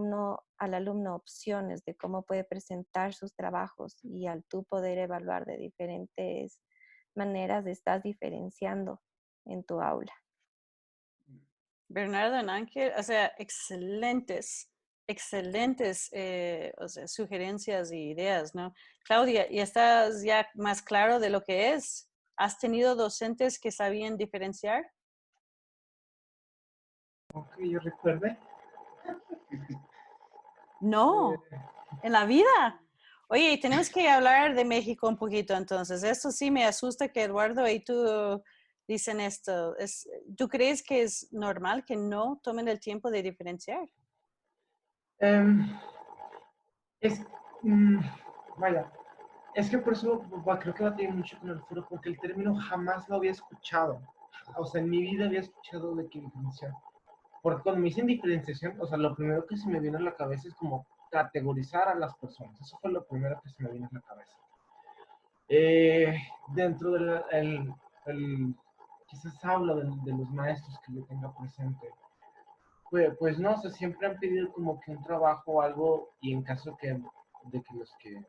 alumno opciones de cómo puede presentar sus trabajos, y al tú poder evaluar de diferentes maneras, estás diferenciando en tu aula. Bernardo y Ángel, o sea, excelentes o sea, sugerencias y ideas, ¿no? Claudia, ¿y estás ya más claro de lo que es? ¿Has tenido docentes que sabían diferenciar? Ok, yo recuerde. No, en la vida. Oye, tenemos que hablar de México un poquito entonces. Esto sí me asusta que Eduardo y tú dicen esto. ¿Tú crees que es normal que no tomen el tiempo de diferenciar? Es, vaya, es que por eso creo que batallé mucho con el foro, porque el término jamás lo había escuchado. O sea, en mi vida había escuchado de que diferenciar. Porque cuando me dicen diferenciación, o sea, lo primero que se me viene a la cabeza es como categorizar a las personas. Eso fue lo primero que se me vino a la cabeza. Dentro del quizás habla de los maestros que yo tenga presente, pues no, o sea, siempre han pedido como que un trabajo o algo, y en caso de que los que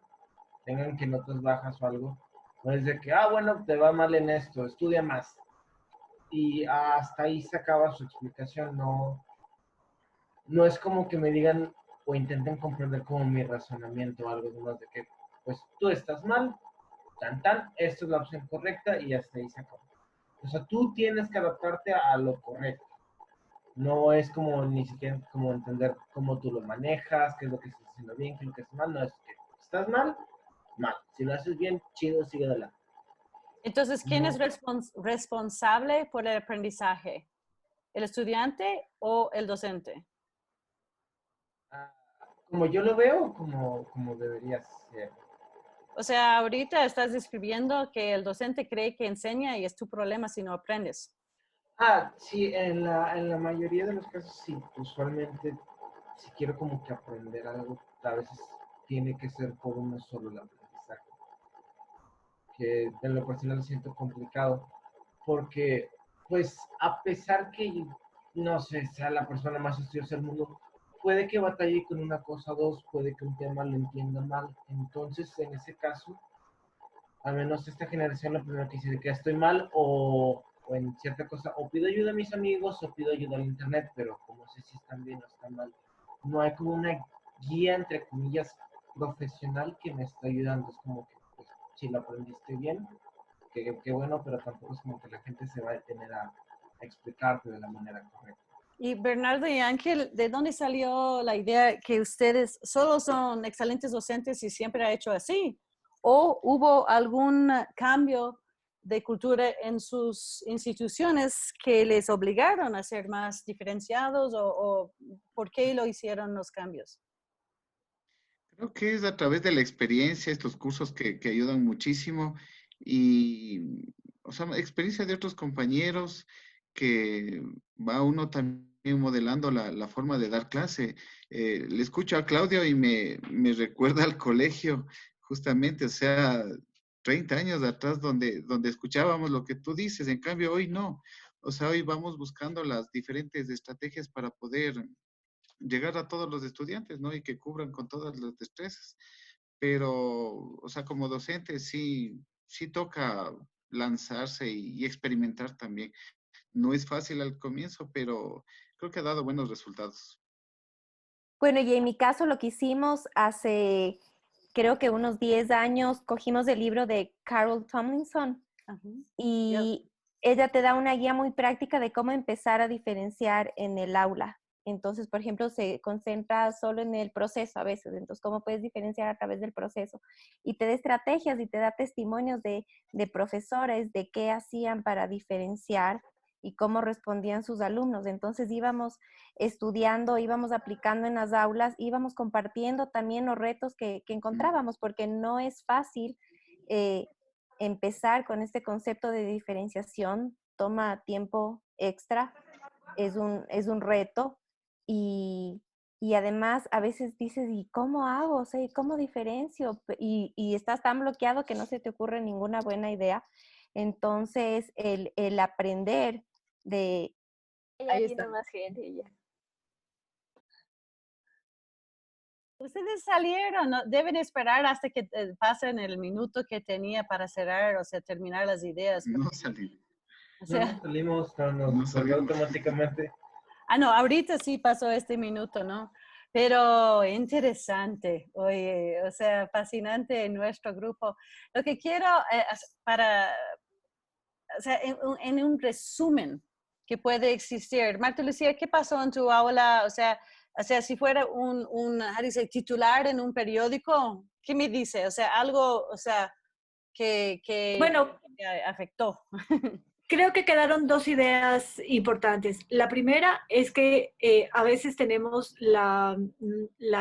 tengan que notas bajas o algo, no es de que, bueno, te va mal en esto, estudia más. Y hasta ahí se acaba su explicación. No es como que me digan o intenten comprender como mi razonamiento o algo más de que, pues tú estás mal, esta es la opción correcta y hasta ahí se acaba. O sea, tú tienes que adaptarte a lo correcto. No es como ni siquiera como entender cómo tú lo manejas, qué es lo que estás haciendo bien, qué es lo que estás mal. No, es que estás mal. Si lo haces bien, chido, sigue adelante. Entonces, ¿quién es responsable por el aprendizaje? ¿El estudiante o el docente? Como yo lo veo, como debería ser. O sea, ahorita estás describiendo que el docente cree que enseña y es tu problema si no aprendes. Sí, en la mayoría de los casos sí. Usualmente, si quiero como que aprender algo, a veces tiene que ser por uno solo el aprendizaje. Que en lo personal siento complicado, porque pues a pesar que, no sé, sea la persona más estudiosa del mundo, puede que batalle con una cosa o dos, puede que un tema lo entienda mal. Entonces, en ese caso, al menos esta generación lo primero que dice que estoy mal o en cierta cosa, o pido ayuda a mis amigos o pido ayuda al internet, pero como sé si están bien o están mal, no hay como una guía, entre comillas, profesional que me está ayudando. Es como que, pues, si lo aprendiste bien, qué bueno, pero tampoco es como que la gente se va a detener a explicarte de la manera correcta. Y Bernardo y Ángel, ¿de dónde salió la idea que ustedes solo son excelentes docentes y siempre ha hecho así? ¿O hubo algún cambio de cultura en sus instituciones que les obligaron a ser más diferenciados o por qué lo hicieron los cambios? Creo que es a través de la experiencia, estos cursos que ayudan muchísimo y, o sea, experiencia de otros compañeros que va uno también modelando la forma de dar clase. Le escucho a Claudio y me recuerda al colegio, justamente, o sea, 30 años atrás donde escuchábamos lo que tú dices, en cambio hoy no. O sea, hoy vamos buscando las diferentes estrategias para poder llegar a todos los estudiantes, ¿no? Y que cubran con todas las destrezas. Pero, o sea, como docente sí toca lanzarse y experimentar también. No es fácil al comienzo, pero creo que ha dado buenos resultados. Bueno, y en mi caso lo que hicimos hace, creo que unos 10 años, cogimos el libro de Carol Tomlinson y ella te da una guía muy práctica de cómo empezar a diferenciar en el aula. Entonces, por ejemplo, se concentra solo en el proceso a veces. Entonces, ¿cómo puedes diferenciar a través del proceso? Y te da estrategias y te da testimonios de profesores de qué hacían para diferenciar y cómo respondían sus alumnos. Entonces íbamos estudiando, íbamos aplicando en las aulas, íbamos compartiendo también los retos que encontrábamos, porque no es fácil empezar con este concepto de diferenciación, toma tiempo extra, es un reto y además a veces dices, ¿y cómo hago? O sea, ¿cómo diferencio? Y estás tan bloqueado que no se te ocurre ninguna buena idea. Entonces, el aprender de... Ella Ahí tiene está. más gente ya. Ustedes salieron, ¿no? Deben esperar hasta que pasen el minuto que tenía para cerrar, o sea, terminar las ideas. No salimos. O sea, No salimos, nos corrió automáticamente. no, ahorita sí pasó este minuto, ¿no? Pero interesante, oye, o sea, fascinante en nuestro grupo. Lo que quiero o sea, en un resumen que puede existir. Marta Lucía, ¿qué pasó en tu aula? O sea, si fuera un titular en un periódico, ¿qué me dice? O sea, algo, o sea, que Bueno, afectó. creo que quedaron dos ideas importantes. La primera es que a veces tenemos la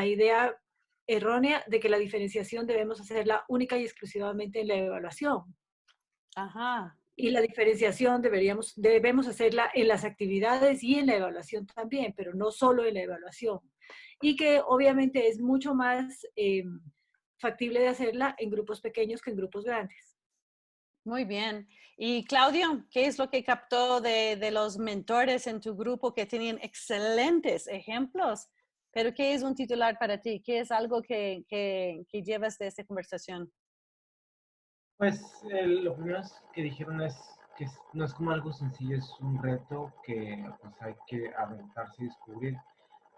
idea errónea de que la diferenciación debemos hacerla única y exclusivamente en la evaluación. Ajá. Y la diferenciación debemos hacerla en las actividades y en la evaluación también, pero no solo en la evaluación. Y que obviamente es mucho más factible de hacerla en grupos pequeños que en grupos grandes. Muy bien. Y Claudio, ¿qué es lo que captó de los mentores en tu grupo que tenían excelentes ejemplos? Pero ¿qué es un titular para ti? ¿Qué es algo que llevas de esta conversación? Pues lo primero que dijeron es que no es como algo sencillo, es un reto que pues hay que aventarse y descubrir.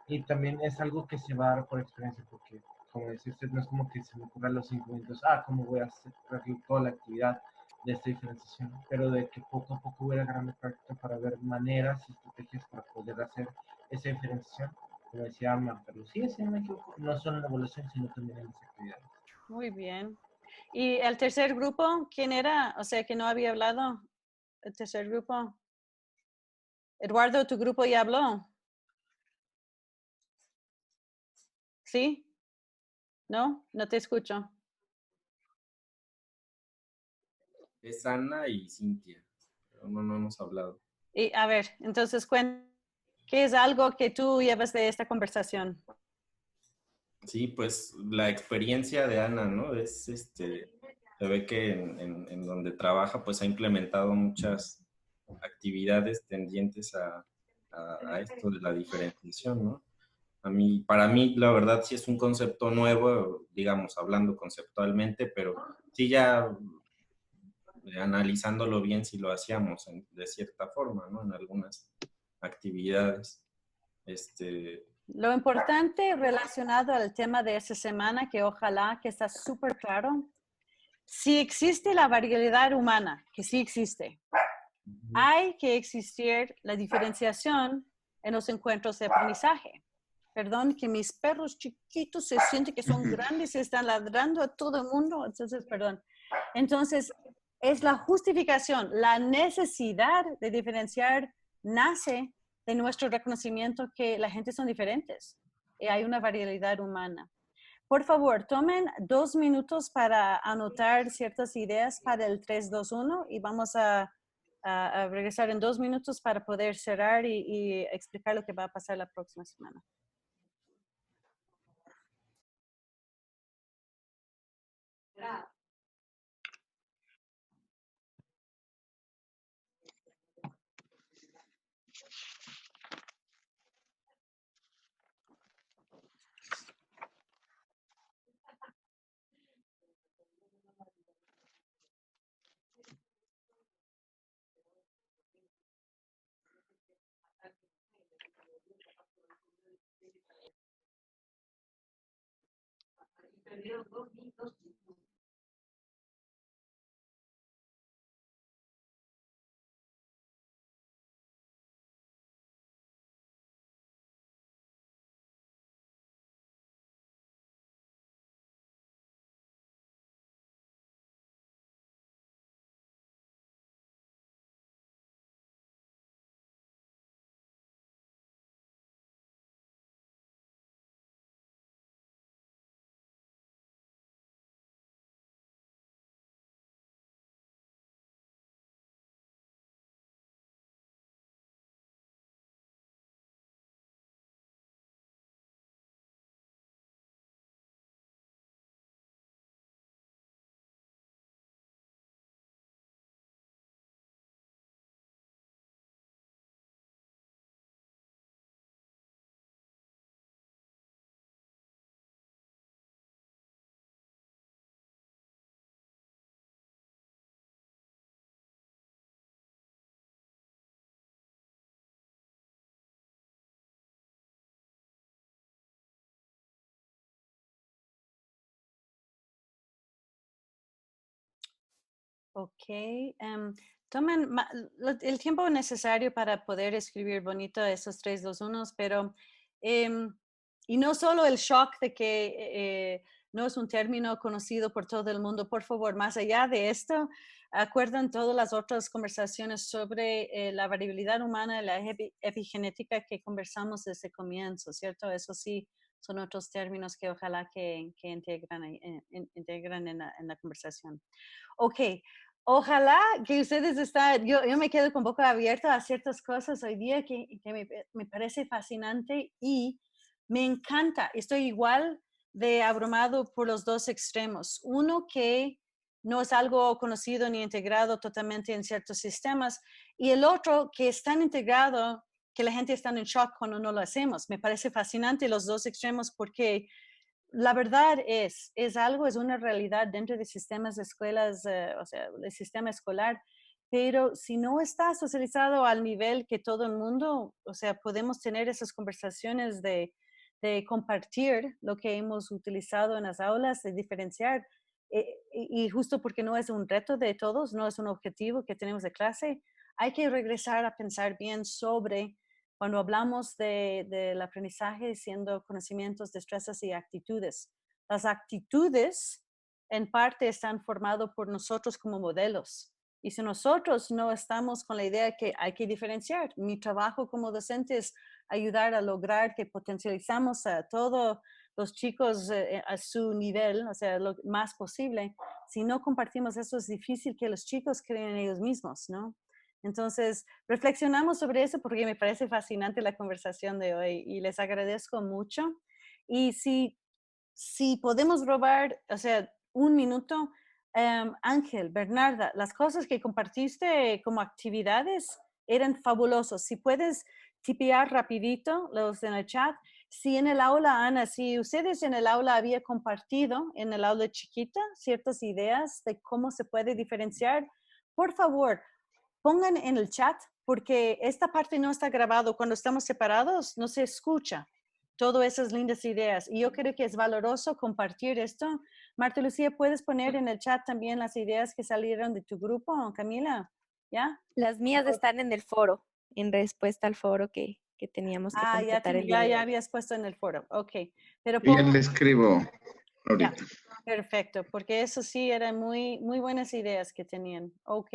Y también es algo que se va a dar por experiencia, porque como decía usted, no es como que se me ocurran los 5 minutos, cómo voy a hacer toda la actividad de esta diferenciación, pero de que poco a poco voy a agarrando práctica para ver maneras y estrategias para poder hacer esa diferenciación. Como decía Marta Lucía, si no me equivoco, no solo en la evaluación, sino también en las actividades. Muy bien. ¿Y el tercer grupo, quién era? O sea, que no había hablado. El tercer grupo. Eduardo, ¿tu grupo ya habló? ¿Sí? ¿No? No te escucho. Es Ana y Cintia, pero no hemos hablado. Y a ver, entonces, ¿qué es algo que tú llevas de esta conversación? Sí, pues la experiencia de Ana, ¿no? Se ve que en donde trabaja, pues ha implementado muchas actividades tendientes a esto de la diferenciación, ¿no? Para mí, la verdad, sí es un concepto nuevo, digamos, hablando conceptualmente, pero sí ya analizándolo bien si lo hacíamos de cierta forma, ¿no? En algunas actividades. Lo importante relacionado al tema de esta semana, que ojalá que está súper claro, si existe la variabilidad humana, que sí existe, hay que existir la diferenciación en los encuentros de aprendizaje. Perdón, que mis perros chiquitos se sienten que son grandes y están ladrando a todo el mundo, entonces, perdón. Entonces, es la justificación, la necesidad de diferenciar nace de nuestro reconocimiento que la gente son diferentes y hay una variabilidad humana. Por favor, tomen 2 minutos para anotar ciertas ideas para el 3-2-1 y vamos a regresar en 2 minutos para poder cerrar y explicar lo que va a pasar la próxima semana. Ok, tomen el tiempo necesario para poder escribir bonito esos 3-2-1, pero, y no solo el shock de que no es un término conocido por todo el mundo, por favor, más allá de esto, acuerdan todas las otras conversaciones sobre la variabilidad humana, la epigenética que conversamos desde el comienzo, ¿cierto? Eso sí, son otros términos que ojalá que integran en la conversación. Ok, ojalá que ustedes estén, yo me quedo con boca abierta a ciertas cosas hoy día que me parece fascinante y me encanta. Estoy igual de abrumado por los dos extremos. Uno que no es algo conocido ni integrado totalmente en ciertos sistemas y el otro que es tan integrado que la gente está en shock cuando no lo hacemos. Me parece fascinante los dos extremos porque la verdad es una realidad dentro de sistemas de escuelas, o sea, el sistema escolar, pero si no está socializado al nivel que todo el mundo, o sea, podemos tener esas conversaciones de compartir lo que hemos utilizado en las aulas, de diferenciar, y justo porque no es un reto de todos, no es un objetivo que tenemos de clase, hay que regresar a pensar bien sobre cuando hablamos del aprendizaje siendo conocimientos, destrezas y actitudes. Las actitudes en parte están formadas por nosotros como modelos. Y si nosotros no estamos con la idea que hay que diferenciar, mi trabajo como docente es ayudar a lograr que potencializamos a todos los chicos a su nivel, o sea, lo más posible. Si no compartimos eso, es difícil que los chicos creen en ellos mismos, ¿no? Entonces, reflexionamos sobre eso porque me parece fascinante la conversación de hoy y les agradezco mucho. Y si podemos robar, o sea, un minuto, Ángel, Bernarda, las cosas que compartiste como actividades eran fabulosos. Si puedes tipear rapidito los en el chat. Si en el aula, Ana, si ustedes en el aula había compartido, en el aula chiquita, ciertas ideas de cómo se puede diferenciar, por favor, pongan en el chat, porque esta parte no está grabado. Cuando estamos separados, no se escucha todas esas lindas ideas. Y yo creo que es valoroso compartir esto. Marta Lucía, ¿puedes poner en el chat también las ideas que salieron de tu grupo, Camila? ¿Ya? Las mías están en el foro, en respuesta al foro que teníamos que completar el día de Ya hoy. habías puesto en el foro. Ok. Pero Y ya le escribo ahorita. ya, perfecto, porque eso sí eran muy, muy buenas ideas que tenían. Ok,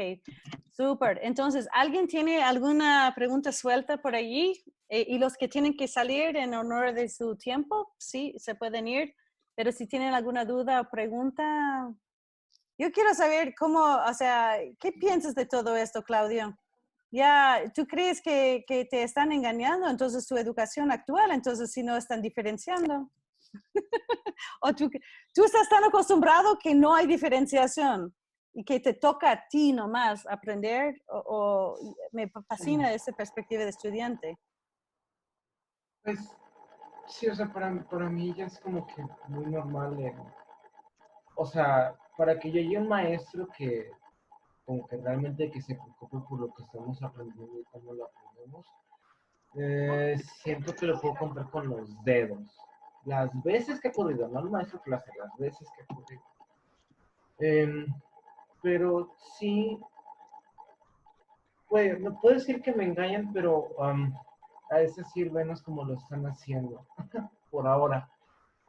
súper. Entonces, ¿alguien tiene alguna pregunta suelta por allí? Y los que tienen que salir en honor de su tiempo, sí, se pueden ir. Pero si tienen alguna duda o pregunta, yo quiero saber cómo, o sea, ¿qué piensas de todo esto, Claudio? Ya, ¿tú crees que te están engañando? Entonces, tu educación actual, entonces, si no están diferenciando. O tú estás tan acostumbrado que no hay diferenciación y que te toca a ti nomás aprender, o me fascina esa perspectiva de estudiante. Pues sí, o sea, para mí ya es como que muy normal. O sea, para que yo haya un maestro que como que realmente que se preocupe por lo que estamos aprendiendo y cómo lo aprendemos, siento que lo puedo contar con los dedos. Las veces que he podido, no el maestro clase, las veces que he podido. Pero sí, pues, no puedo decir que me engañan, pero a veces sí menos como lo están haciendo, por ahora,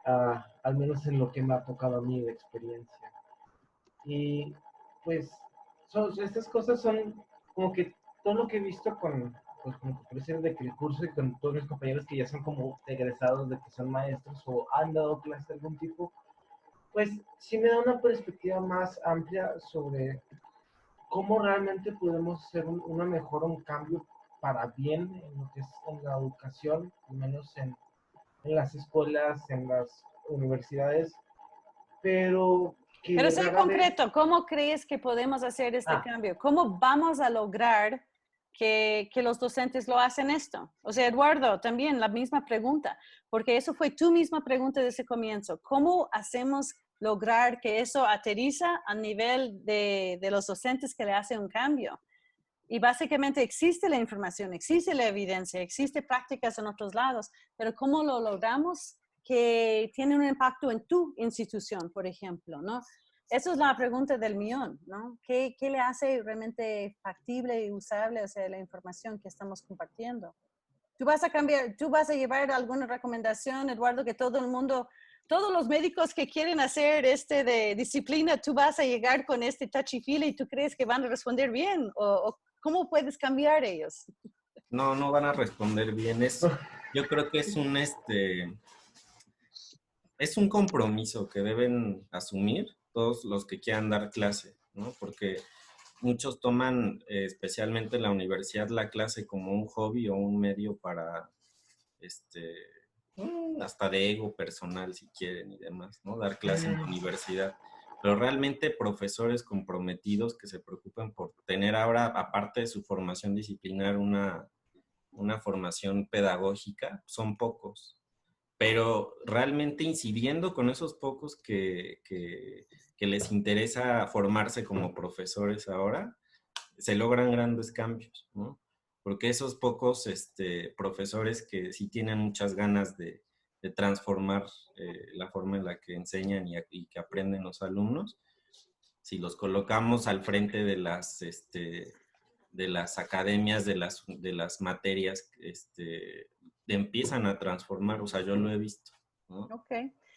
al menos en lo que me ha tocado a mí de experiencia. Y pues estas cosas son como que todo lo que he visto pues, con el profesor de que el curso y con todos mis compañeros que ya son como egresados de que son maestros o han dado clases de algún tipo, pues sí me da una perspectiva más amplia sobre cómo realmente podemos hacer un cambio para bien en lo que es en la educación, al menos en las escuelas, en las universidades, pero que Pero sé en rara vez... concreto, ¿cómo crees que podemos hacer este cambio? ¿Cómo vamos a lograr que los docentes lo hacen esto? O sea, Eduardo, también la misma pregunta, porque eso fue tu misma pregunta desde ese comienzo. ¿Cómo hacemos lograr que eso aterriza a nivel de los docentes que le hacen un cambio? Y básicamente existe la información, existe la evidencia, existe prácticas en otros lados, pero ¿cómo lo logramos que tiene un impacto en tu institución, por ejemplo, ¿no? Esa es la pregunta del millón, ¿no? ¿Qué le hace realmente factible y usable, o sea, la información que estamos compartiendo? ¿Tú vas a cambiar, tú vas a llevar alguna recomendación, Eduardo, que todo el mundo, todos los médicos que quieren hacer de disciplina, tú vas a llegar con este touchy-feely y tú crees que van a responder bien? ¿O cómo puedes cambiar ellos? No van a responder bien. Yo creo que es un compromiso que deben asumir todos los que quieran dar clase, ¿no? Porque muchos toman, especialmente en la universidad, la clase como un hobby o un medio para, hasta de ego personal, si quieren, y demás, ¿no? Dar clase en la universidad. Pero realmente profesores comprometidos que se preocupan por tener ahora, aparte de su formación disciplinar, una formación pedagógica, son pocos. Pero realmente incidiendo con esos pocos que les interesa formarse como profesores ahora, se logran grandes cambios, ¿no? Porque esos pocos profesores que sí tienen muchas ganas de transformar la forma en la que enseñan y que aprenden los alumnos, si los colocamos al frente de las academias, de las materias, empiezan a transformar, o sea, yo lo he visto, ¿no? Ok,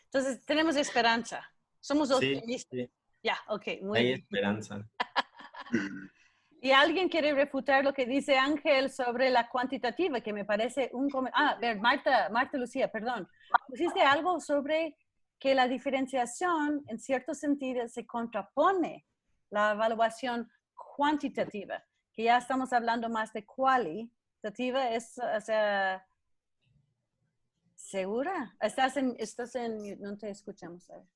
entonces tenemos esperanza, somos optimistas. Sí. Ya, ok, muy Hay bien. esperanza. ¿Y alguien quiere refutar lo que dice Ángel sobre la cuantitativa, que me parece un comentario? A ver, Marta Lucía, perdón. Pusiste algo sobre que la diferenciación, en cierto sentido, se contrapone la evaluación cuantitativa, que ya estamos hablando más de cualitativa. O sea, ¿segura? No te escuchamos. A ver.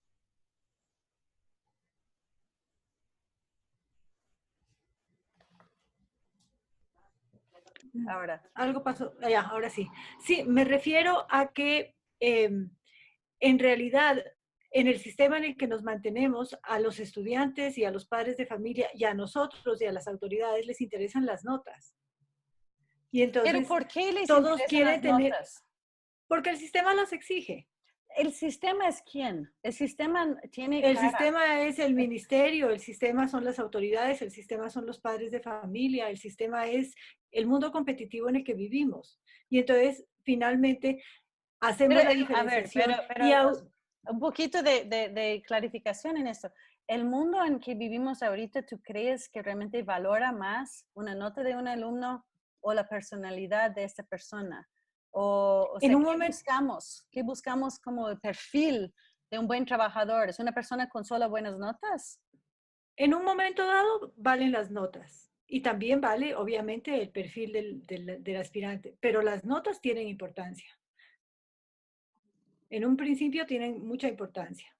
Ahora. Algo pasó, ya, ahora sí. Sí, me refiero a que en realidad en el sistema en el que nos mantenemos, a los estudiantes y a los padres de familia y a nosotros y a las autoridades les interesan las notas. Y entonces ¿Pero por qué les todos interesan quieren las tener, notas? porque el sistema las exige. ¿El sistema es quién? El sistema tiene El cara. sistema es el ministerio, el sistema son las autoridades, el sistema son los padres de familia, el sistema es el mundo competitivo en el que vivimos. Y entonces, finalmente, hacemos Pero, la a ver, diferenciación. un poquito de clarificación en esto. ¿El mundo en que vivimos ahorita, tú crees que realmente valora más una nota de un alumno o la personalidad de esta persona? O sea, En un ¿qué momento, buscamos? ¿Qué buscamos como el perfil de un buen trabajador? ¿Es una persona con solo buenas notas? en un momento dado valen las notas y también vale, obviamente, el perfil del aspirante, pero las notas tienen importancia. En un principio tienen mucha importancia.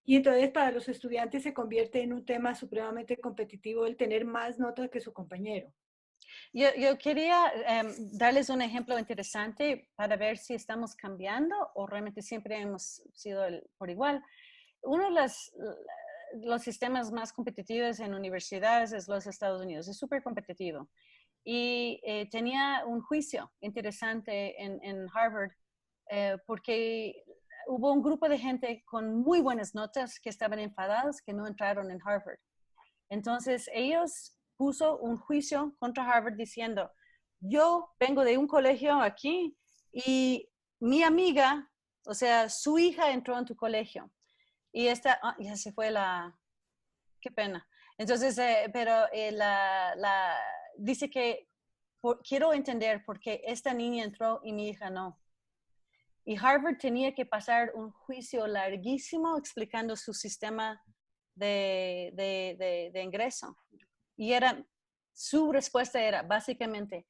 Y entonces para los estudiantes se convierte en un tema supremamente competitivo el tener más notas que su compañero. Yo quería darles un ejemplo interesante para ver si estamos cambiando o realmente siempre hemos sido por igual. Uno de los sistemas más competitivos en universidades es los Estados Unidos. Es súper competitivo. Y tenía un juicio interesante en Harvard porque hubo un grupo de gente con muy buenas notas que estaban enfadados que no entraron en Harvard. Entonces ellos puso un juicio contra Harvard diciendo, yo vengo de un colegio aquí y mi amiga, o sea, su hija entró en tu colegio. Y esta, ya se fue qué pena. Entonces, pero dice que quiero entender por qué esta niña entró y mi hija no. Y Harvard tenía que pasar un juicio larguísimo explicando su sistema de ingreso. Y su respuesta era básicamente,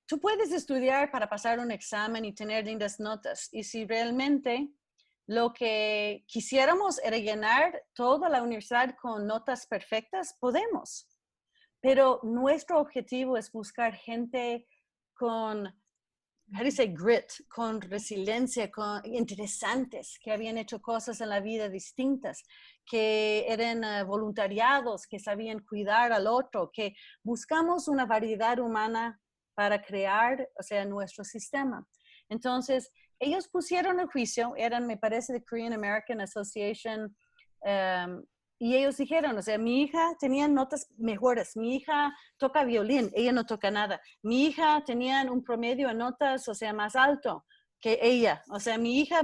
tú puedes estudiar para pasar un examen y tener lindas notas. Y si realmente lo que quisiéramos era llenar toda la universidad con notas perfectas, podemos. Pero nuestro objetivo es buscar gente con grit, con resiliencia, con interesantes, que habían hecho cosas en la vida distintas, que eran voluntariados, que sabían cuidar al otro, que buscamos una variedad humana para crear, o sea, nuestro sistema. Entonces, ellos pusieron el juicio, eran, me parece, de Korean American Association, y ellos dijeron, o sea, mi hija tenía notas mejores, mi hija toca violín, ella no toca nada. Mi hija tenía un promedio de notas, o sea, más alto que ella. O sea, mi hija,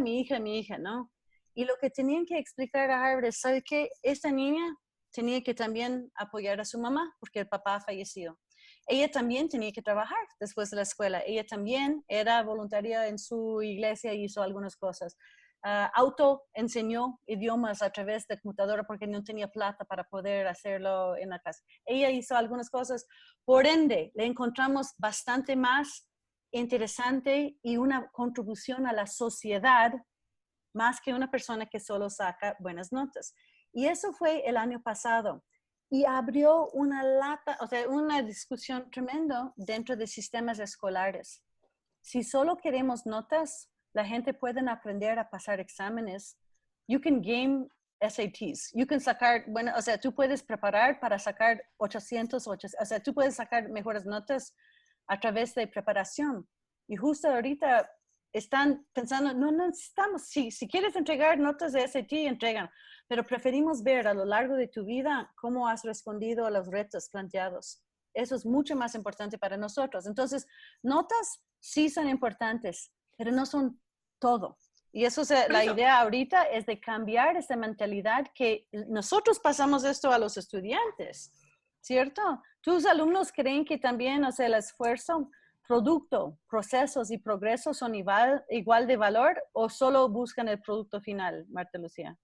¿no? Y lo que tenían que explicar a Harvard es, ¿sabe qué? Esta niña tenía que también apoyar a su mamá porque el papá falleció. Ella también tenía que trabajar después de la escuela. Ella también era voluntaria en su iglesia y hizo algunas cosas. Enseñó idiomas a través de computadora porque no tenía plata para poder hacerlo en la casa. Ella hizo algunas cosas, por ende, le encontramos bastante más interesante y una contribución a la sociedad más que una persona que solo saca buenas notas. Y eso fue el año pasado. Y abrió una discusión tremenda dentro de sistemas escolares. Si solo queremos notas, la gente puede aprender a pasar exámenes. You can game SATs. You can sacar, o sea, tú puedes preparar para sacar 800, o sea, tú puedes sacar mejores notas a través de preparación. Y justo ahorita están pensando, no necesitamos, si quieres entregar notas de SAT, entregan, pero preferimos ver a lo largo de tu vida cómo has respondido a los retos planteados. Eso es mucho más importante para nosotros. Entonces, notas sí son importantes, pero no son todo. Y eso la idea ahorita es de cambiar esta mentalidad que nosotros pasamos esto a los estudiantes, ¿cierto? Tus alumnos creen que también, o sea, el esfuerzo, producto, procesos y progresos son igual de valor o solo buscan el producto final, Marta Lucía?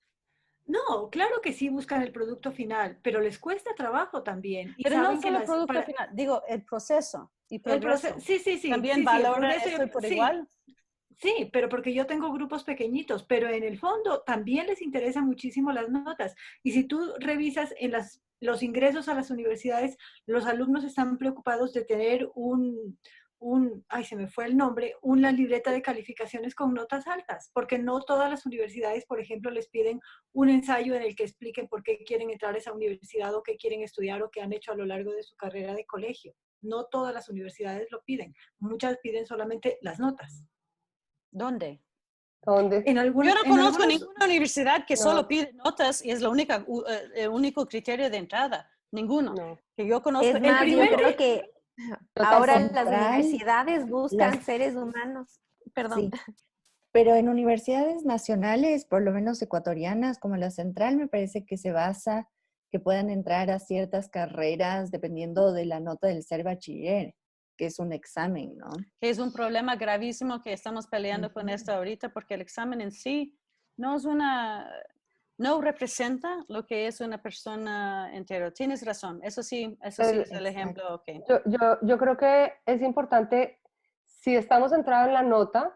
No, claro que sí buscan el producto final, pero les cuesta trabajo también. Y pero saben no solo el producto final, digo, el proceso y progreso. Sí. ¿También valora esto por igual? Sí, pero porque yo tengo grupos pequeñitos, pero en el fondo también les interesan muchísimo las notas. Y si tú revisas en los ingresos a las universidades, los alumnos están preocupados de tener un ay, se me fue el nombre, una libreta de calificaciones con notas altas, porque no todas las universidades, por ejemplo, les piden un ensayo en el que expliquen por qué quieren entrar a esa universidad o qué quieren estudiar o qué han hecho a lo largo de su carrera de colegio. No todas las universidades lo piden. Muchas piden solamente las notas. ¿Dónde? ¿Dónde? En Yo algunas, no conozco ninguna universidad que No. solo pide notas y es la única, el único criterio de entrada. Ninguno. No. Que yo conozco. Es más, yo creo que ahora las central, universidades buscan las- seres humanos. Perdón. Sí. Pero en universidades nacionales, por lo menos ecuatorianas, como la central, me parece que se basa que puedan entrar a ciertas carreras dependiendo de la nota del ser bachiller, que es un examen, ¿no? Que es un problema gravísimo que estamos peleando con esto ahorita, porque el examen en sí no es no representa lo que es una persona entera. Tienes razón, eso sí es el ejemplo. Okay. Yo creo que es importante, si estamos centrados en la nota,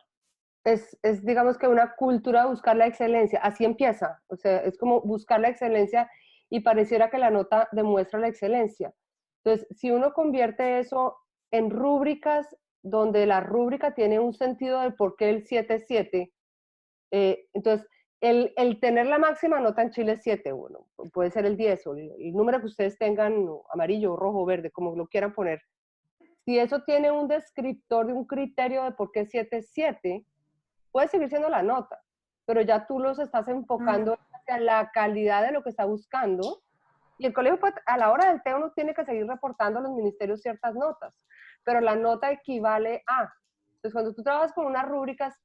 es digamos que una cultura de buscar la excelencia, así empieza, o sea, es como buscar la excelencia y pareciera que la nota demuestra la excelencia. Entonces, si uno convierte eso en rúbricas, donde la rúbrica tiene un sentido de por qué el 7-7, entonces, el tener la máxima nota en Chile es 7, bueno, puede ser el 10 o el número que ustedes tengan, amarillo, rojo, verde, como lo quieran poner. Si eso tiene un descriptor de un criterio de por qué 7-7, puede seguir siendo la nota, pero ya tú los estás enfocando hacia la calidad de lo que está buscando. Y el colegio, pues, a la hora del TEO, uno tiene que seguir reportando a los ministerios ciertas notas, pero la nota equivale a. Entonces, cuando tú trabajas con unas rúbricas,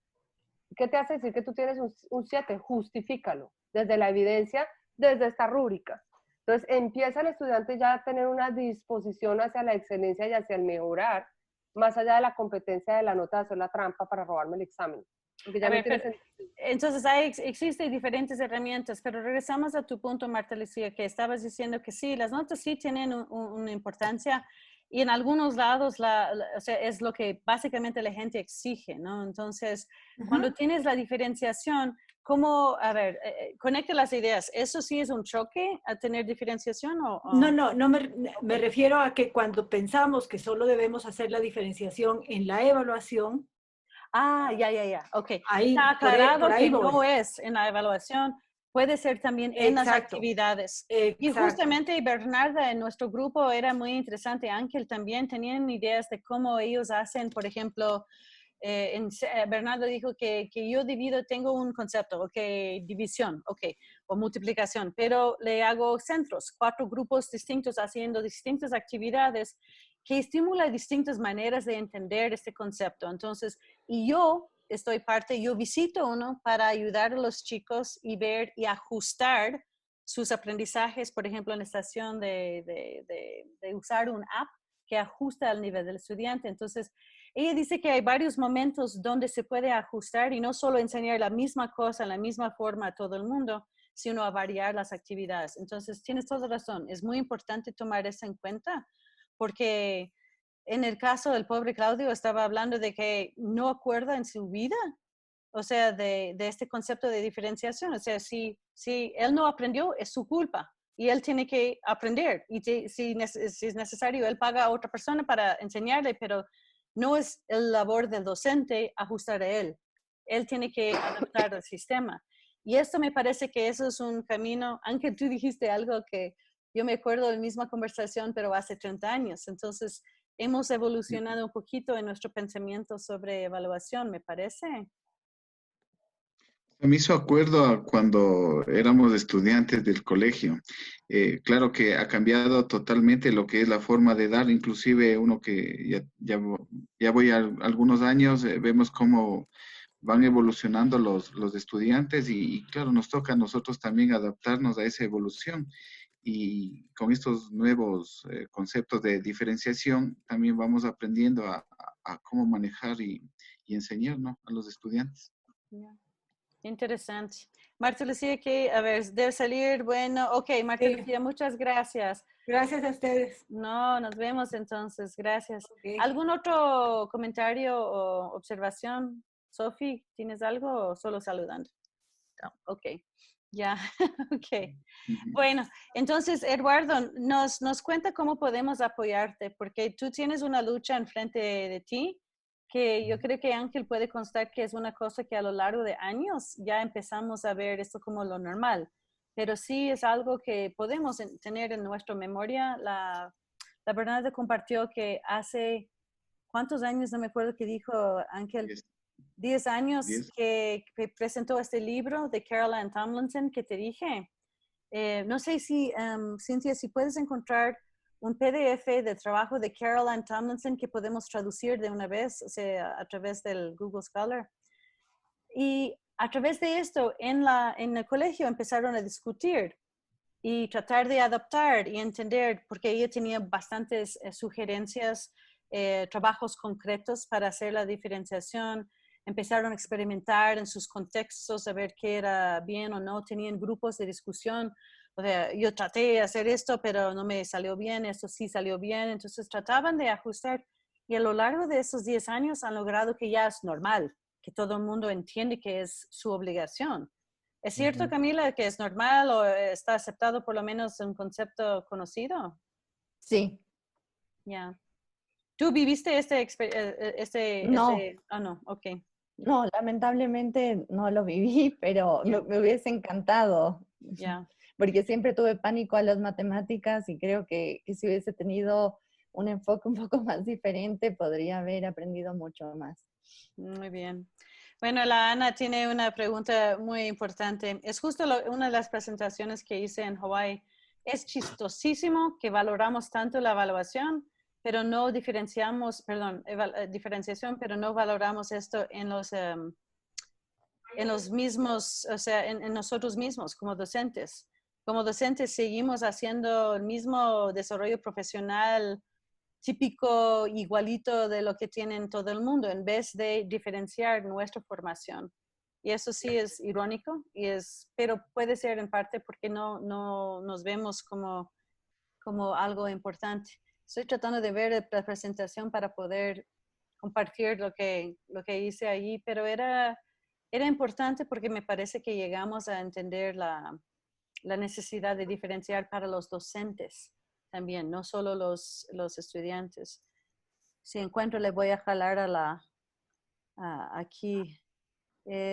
¿qué te hace decir que tú tienes un 7? Justifícalo, desde la evidencia, desde esta rúbrica. Entonces, empieza el estudiante ya a tener una disposición hacia la excelencia y hacia el mejorar, más allá de la competencia de la nota de hacer la trampa para robarme el examen. Porque ya A no ver, tiene pero, sentido. entonces, existen diferentes herramientas, pero regresamos a tu punto, Marta Lucía, que estabas diciendo que sí, las notas sí tienen una importancia y en algunos lados o sea, es lo que básicamente la gente exige, ¿no? Entonces, cuando tienes la diferenciación, ¿cómo, a ver, conecta las ideas? ¿Eso sí es un choque a tener diferenciación o? No me refiero a que cuando pensamos que solo debemos hacer la diferenciación en la evaluación. Ah, ya, ok. Ahí, Está aclarado por ahí que voy. no es en la evaluación, puede ser también en las actividades. Y justamente Bernarda en nuestro grupo era muy interesante. Ángel también tenían ideas de cómo ellos hacen, por ejemplo, Bernardo dijo que yo divido, tengo un concepto, ok, división, ok, o multiplicación, pero le hago centros, 4 grupos distintos haciendo distintas actividades que estimulan distintas maneras de entender este concepto. Entonces, y yo yo visito uno para ayudar a los chicos y ver y ajustar sus aprendizajes, por ejemplo, en la estación de usar un app que ajusta al nivel del estudiante. Entonces, ella dice que hay varios momentos donde se puede ajustar y no solo enseñar la misma cosa en la misma forma a todo el mundo, sino a variar las actividades. Entonces, tienes toda razón. Es muy importante tomar eso en cuenta porque en el caso del pobre Claudio estaba hablando de que no acuerda en su vida, o sea, de este concepto de diferenciación. O sea, si él no aprendió, es su culpa y él tiene que aprender. Y si es necesario, él paga a otra persona para enseñarle, pero no es el labor del docente ajustar a él. Él tiene que adaptar al sistema. Y esto me parece que eso es un camino, aunque tú dijiste algo que yo me acuerdo de la misma conversación, pero hace 30 años. Entonces, hemos evolucionado un poquito en nuestro pensamiento sobre evaluación, me parece. Me hizo acuerdo a cuando éramos estudiantes del colegio. Claro que ha cambiado totalmente lo que es la forma de dar, inclusive uno que ya voy a algunos años, vemos cómo van evolucionando los estudiantes y claro, nos toca a nosotros también adaptarnos a esa evolución. Y con estos nuevos conceptos de diferenciación también vamos aprendiendo a cómo manejar y enseñar, ¿no?, a los estudiantes. Yeah. Interesante. Marta Lucía, que, a ver, debe salir, bueno, ok, Marta Lucía, muchas gracias. Gracias a ustedes. No, nos vemos entonces, gracias. Okay. ¿Algún otro comentario o observación? Sofi, ¿tienes algo o solo saludando? No, ok, ya, ok. Bueno, entonces, Eduardo, nos cuenta cómo podemos apoyarte, porque tú tienes una lucha enfrente de ti que yo creo que Ángel puede constar que es una cosa que a lo largo de años ya empezamos a ver esto como lo normal, pero sí es algo que podemos tener en nuestra memoria. La Bernarda compartió que hace, ¿cuántos años? No me acuerdo qué dijo Ángel. 10 años que presentó este libro de Caroline Tomlinson que te dije. No sé si, Cynthia, si puedes encontrar un PDF de trabajo de Caroline Tomlinson que podemos traducir de una vez, o sea, a través del Google Scholar. Y a través de esto, en el colegio empezaron a discutir y tratar de adaptar y entender, porque ella tenía bastantes sugerencias, trabajos concretos para hacer la diferenciación. Empezaron a experimentar en sus contextos, a ver qué era bien o no. Tenían grupos de discusión. O sea, yo traté de hacer esto, pero no me salió bien. Esto sí salió bien. Entonces trataban de ajustar. Y a lo largo de esos 10 años han logrado que ya es normal, que todo el mundo entiende que es su obligación. ¿Es cierto, Camila, que es normal o está aceptado por lo menos un concepto conocido? Sí. Ya. ¿Tú viviste No. no, ok. No, lamentablemente no lo viví, pero me hubiese encantado. Ya. Porque siempre tuve pánico a las matemáticas y creo que si hubiese tenido un enfoque un poco más diferente, podría haber aprendido mucho más. Muy bien. Bueno, la Ana tiene una pregunta muy importante. Es justo una de las presentaciones que hice en Hawái. Es chistosísimo que valoramos tanto la evaluación, pero no diferenciamos, diferenciación, pero no valoramos esto en los mismos, o sea, en nosotros mismos como docentes. Como docentes seguimos haciendo el mismo desarrollo profesional típico, igualito de lo que tienen todo el mundo, en vez de diferenciar nuestra formación. Y eso sí es irónico, pero puede ser en parte porque no nos vemos como algo importante. Estoy tratando de ver la presentación para poder compartir lo que hice ahí, pero era importante porque me parece que llegamos a entender la necesidad de diferenciar para los docentes también, no solo los estudiantes. Si encuentro, le voy a jalar aquí.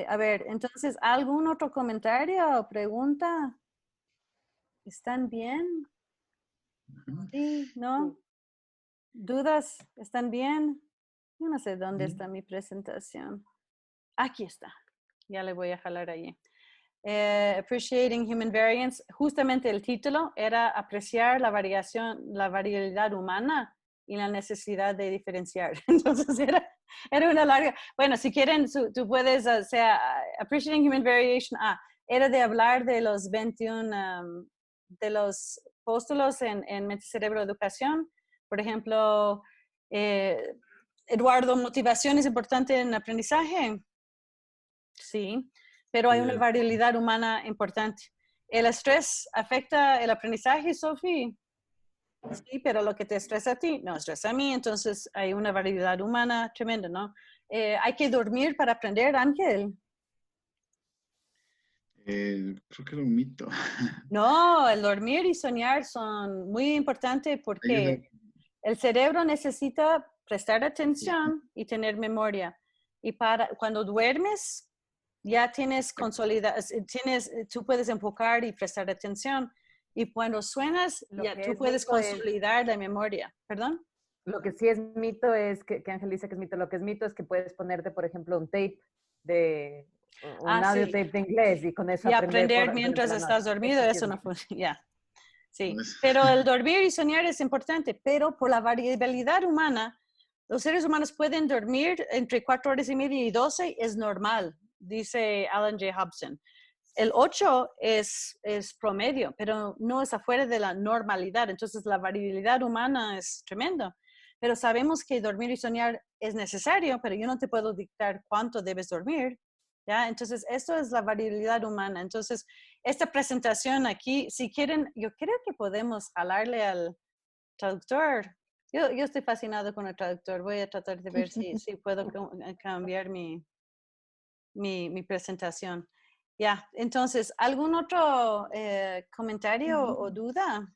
A ver, entonces, ¿algún otro comentario o pregunta? ¿Están bien? ¿Sí? ¿No? ¿Dudas? ¿Están bien? Yo no sé dónde está mi presentación. Aquí está. Ya le voy a jalar ahí. Appreciating Human Variance, justamente el título era apreciar la variabilidad humana y la necesidad de diferenciar. Entonces era una larga, bueno, si quieren, tú puedes, o sea, Appreciating Human Variation, era de hablar de los 21, de los póstulos en Mente, Cerebro, Educación. Por ejemplo, Eduardo, ¿motivación es importante en aprendizaje? Sí. Pero hay una variabilidad humana importante. ¿El estrés afecta el aprendizaje, Sophie? Sí, pero lo que te estresa a ti, no estresa a mí, entonces hay una variabilidad humana tremenda, ¿no? ¿Hay que dormir para aprender, Ángel? Creo que era un mito. No, el dormir y soñar son muy importantes porque el cerebro necesita prestar atención y tener memoria. Y cuando duermes, ya tienes tú puedes enfocar y prestar atención. Y cuando suenas, ya tú puedes consolidar la memoria. ¿Perdón? Lo que sí es mito es que Ángel dice que es mito. Lo que es mito es que puedes ponerte, por ejemplo, un tape un audio tape de inglés y con eso y aprender mientras estás dormido, eso no funciona. Ya. Sí, pero el dormir y soñar es importante, pero por la variabilidad humana, los seres humanos pueden dormir entre 4 horas y media y 12, es normal, dice Alan J. Hobson. El 8 es promedio, pero no es afuera de la normalidad, entonces la variabilidad humana es tremenda. Pero sabemos que dormir y soñar es necesario, pero yo no te puedo dictar cuánto debes dormir, ¿ya? Entonces, esto es la variabilidad humana. Entonces, esta presentación aquí, si quieren, yo creo que podemos jalarle al traductor. Yo estoy fascinado con el traductor. Voy a tratar de ver si puedo cambiar mi presentación. Ya, entonces, ¿algún otro comentario o duda?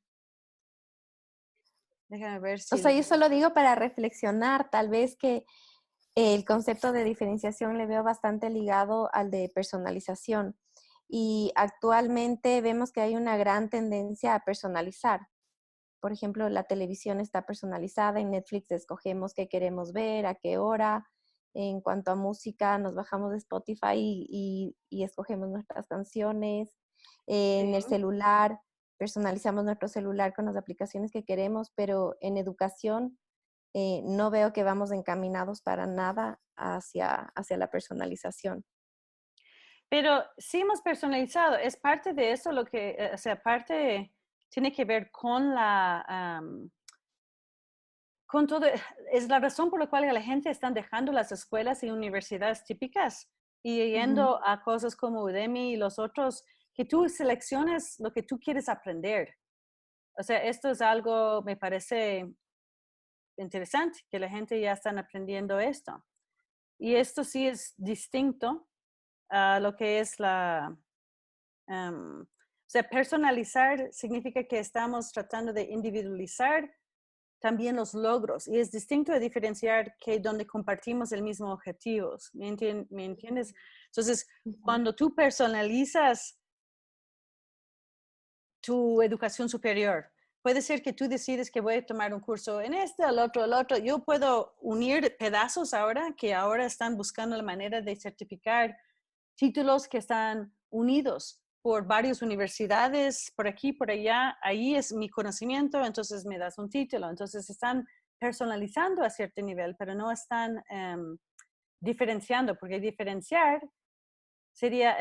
Déjame ver si... O sea, yo solo digo para reflexionar, tal vez que el concepto de diferenciación le veo bastante ligado al de personalización. Y actualmente vemos que hay una gran tendencia a personalizar. Por ejemplo, la televisión está personalizada, en Netflix escogemos qué queremos ver, a qué hora. En cuanto a música, nos bajamos de Spotify y escogemos nuestras canciones. En el celular, personalizamos nuestro celular con las aplicaciones que queremos, pero en educación no veo que vamos encaminados para nada hacia la personalización. Pero sí hemos personalizado, es parte de eso lo que, o sea, parte tiene que ver con con todo, es la razón por la cual la gente está dejando las escuelas y universidades típicas y yendo a cosas como Udemy y los otros, que tú selecciones lo que tú quieres aprender. O sea, esto es algo, me parece interesante, que la gente ya están aprendiendo esto. Y esto sí es distinto a lo que es o sea, personalizar significa que estamos tratando de individualizar también los logros. Y es distinto de diferenciar que donde compartimos el mismo objetivo. ¿Me entiendes? Entonces, cuando tú personalizas tu educación superior, puede ser que tú decides que voy a tomar un curso en el otro. Yo puedo unir pedazos ahora que ahora están buscando la manera de certificar títulos que están unidos por varias universidades, por aquí, por allá. Ahí es mi conocimiento, entonces me das un título. Entonces están personalizando a cierto nivel, pero no están diferenciando, porque diferenciar sería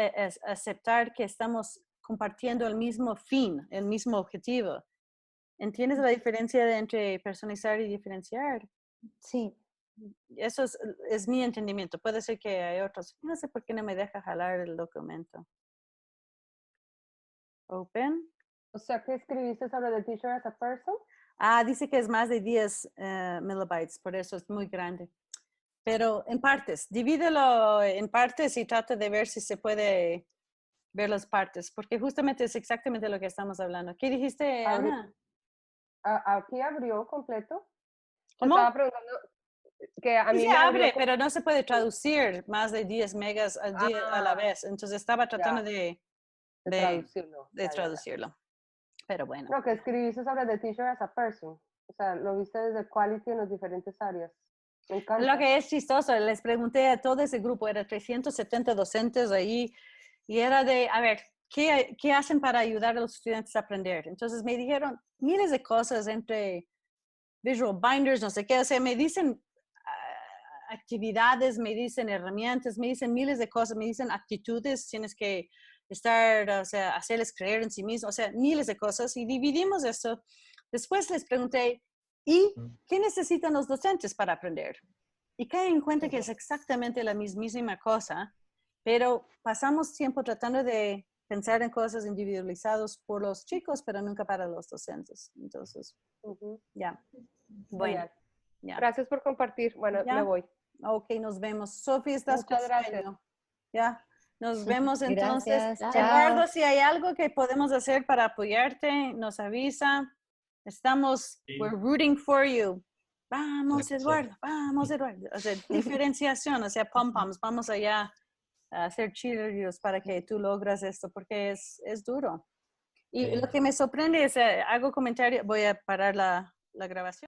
aceptar que estamos compartiendo el mismo fin, el mismo objetivo. ¿Entiendes la diferencia entre personalizar y diferenciar? Sí. Eso es mi entendimiento. Puede ser que hay otros. No sé por qué no me deja jalar el documento. Open. O sea, ¿qué escribiste sobre The Teacher as a Person? Dice que es más de 10 megabytes, por eso es muy grande. Pero en partes, divídelo en partes y trata de ver si se puede ver las partes, porque justamente es exactamente lo que estamos hablando. ¿Qué dijiste, Ana? Aquí abrió completo. ¿Cómo? Estaba preguntando que a mí Sí se me abre, abrió pero no se puede traducir más de 10 megas a la vez. Entonces estaba tratando de traducirlo. traducirlo. Pero bueno. No, que escribiste sobre The Teacher as a Person. O sea, lo viste desde quality en las diferentes áreas. Me encanta. Lo que es chistoso, les pregunté a todo ese grupo, era 370 docentes ahí, y era de, a ver, ¿qué hacen para ayudar a los estudiantes a aprender? Entonces me dijeron miles de cosas entre visual binders, no sé qué, o sea, me dicen actividades, me dicen herramientas, me dicen miles de cosas, me dicen actitudes, tienes que estar, o sea, hacerles creer en sí mismos, o sea, miles de cosas, y dividimos esto. Después les pregunté, ¿y qué necesitan los docentes para aprender? Y caen en cuenta que es exactamente la mismísima cosa, pero pasamos tiempo tratando de pensar en cosas individualizadas por los chicos, pero nunca para los docentes. Entonces, ya. Bueno. Ya. Gracias por compartir. Bueno, ¿Ya? me voy. Ok, nos vemos. Sofía, estás Muchas con gracias. sueño. Ya. Nos vemos entonces. Gracias. Eduardo, Chao. si hay algo que podemos hacer para apoyarte, nos avisa. Estamos, we're rooting for you. Vamos, Eduardo, vamos, Eduardo. O sea, diferenciación, o sea, pom-poms, vamos allá a hacer cheerleaders para que tú logras esto, porque es duro. Y lo que me sorprende es, hago comentario, voy a parar la grabación.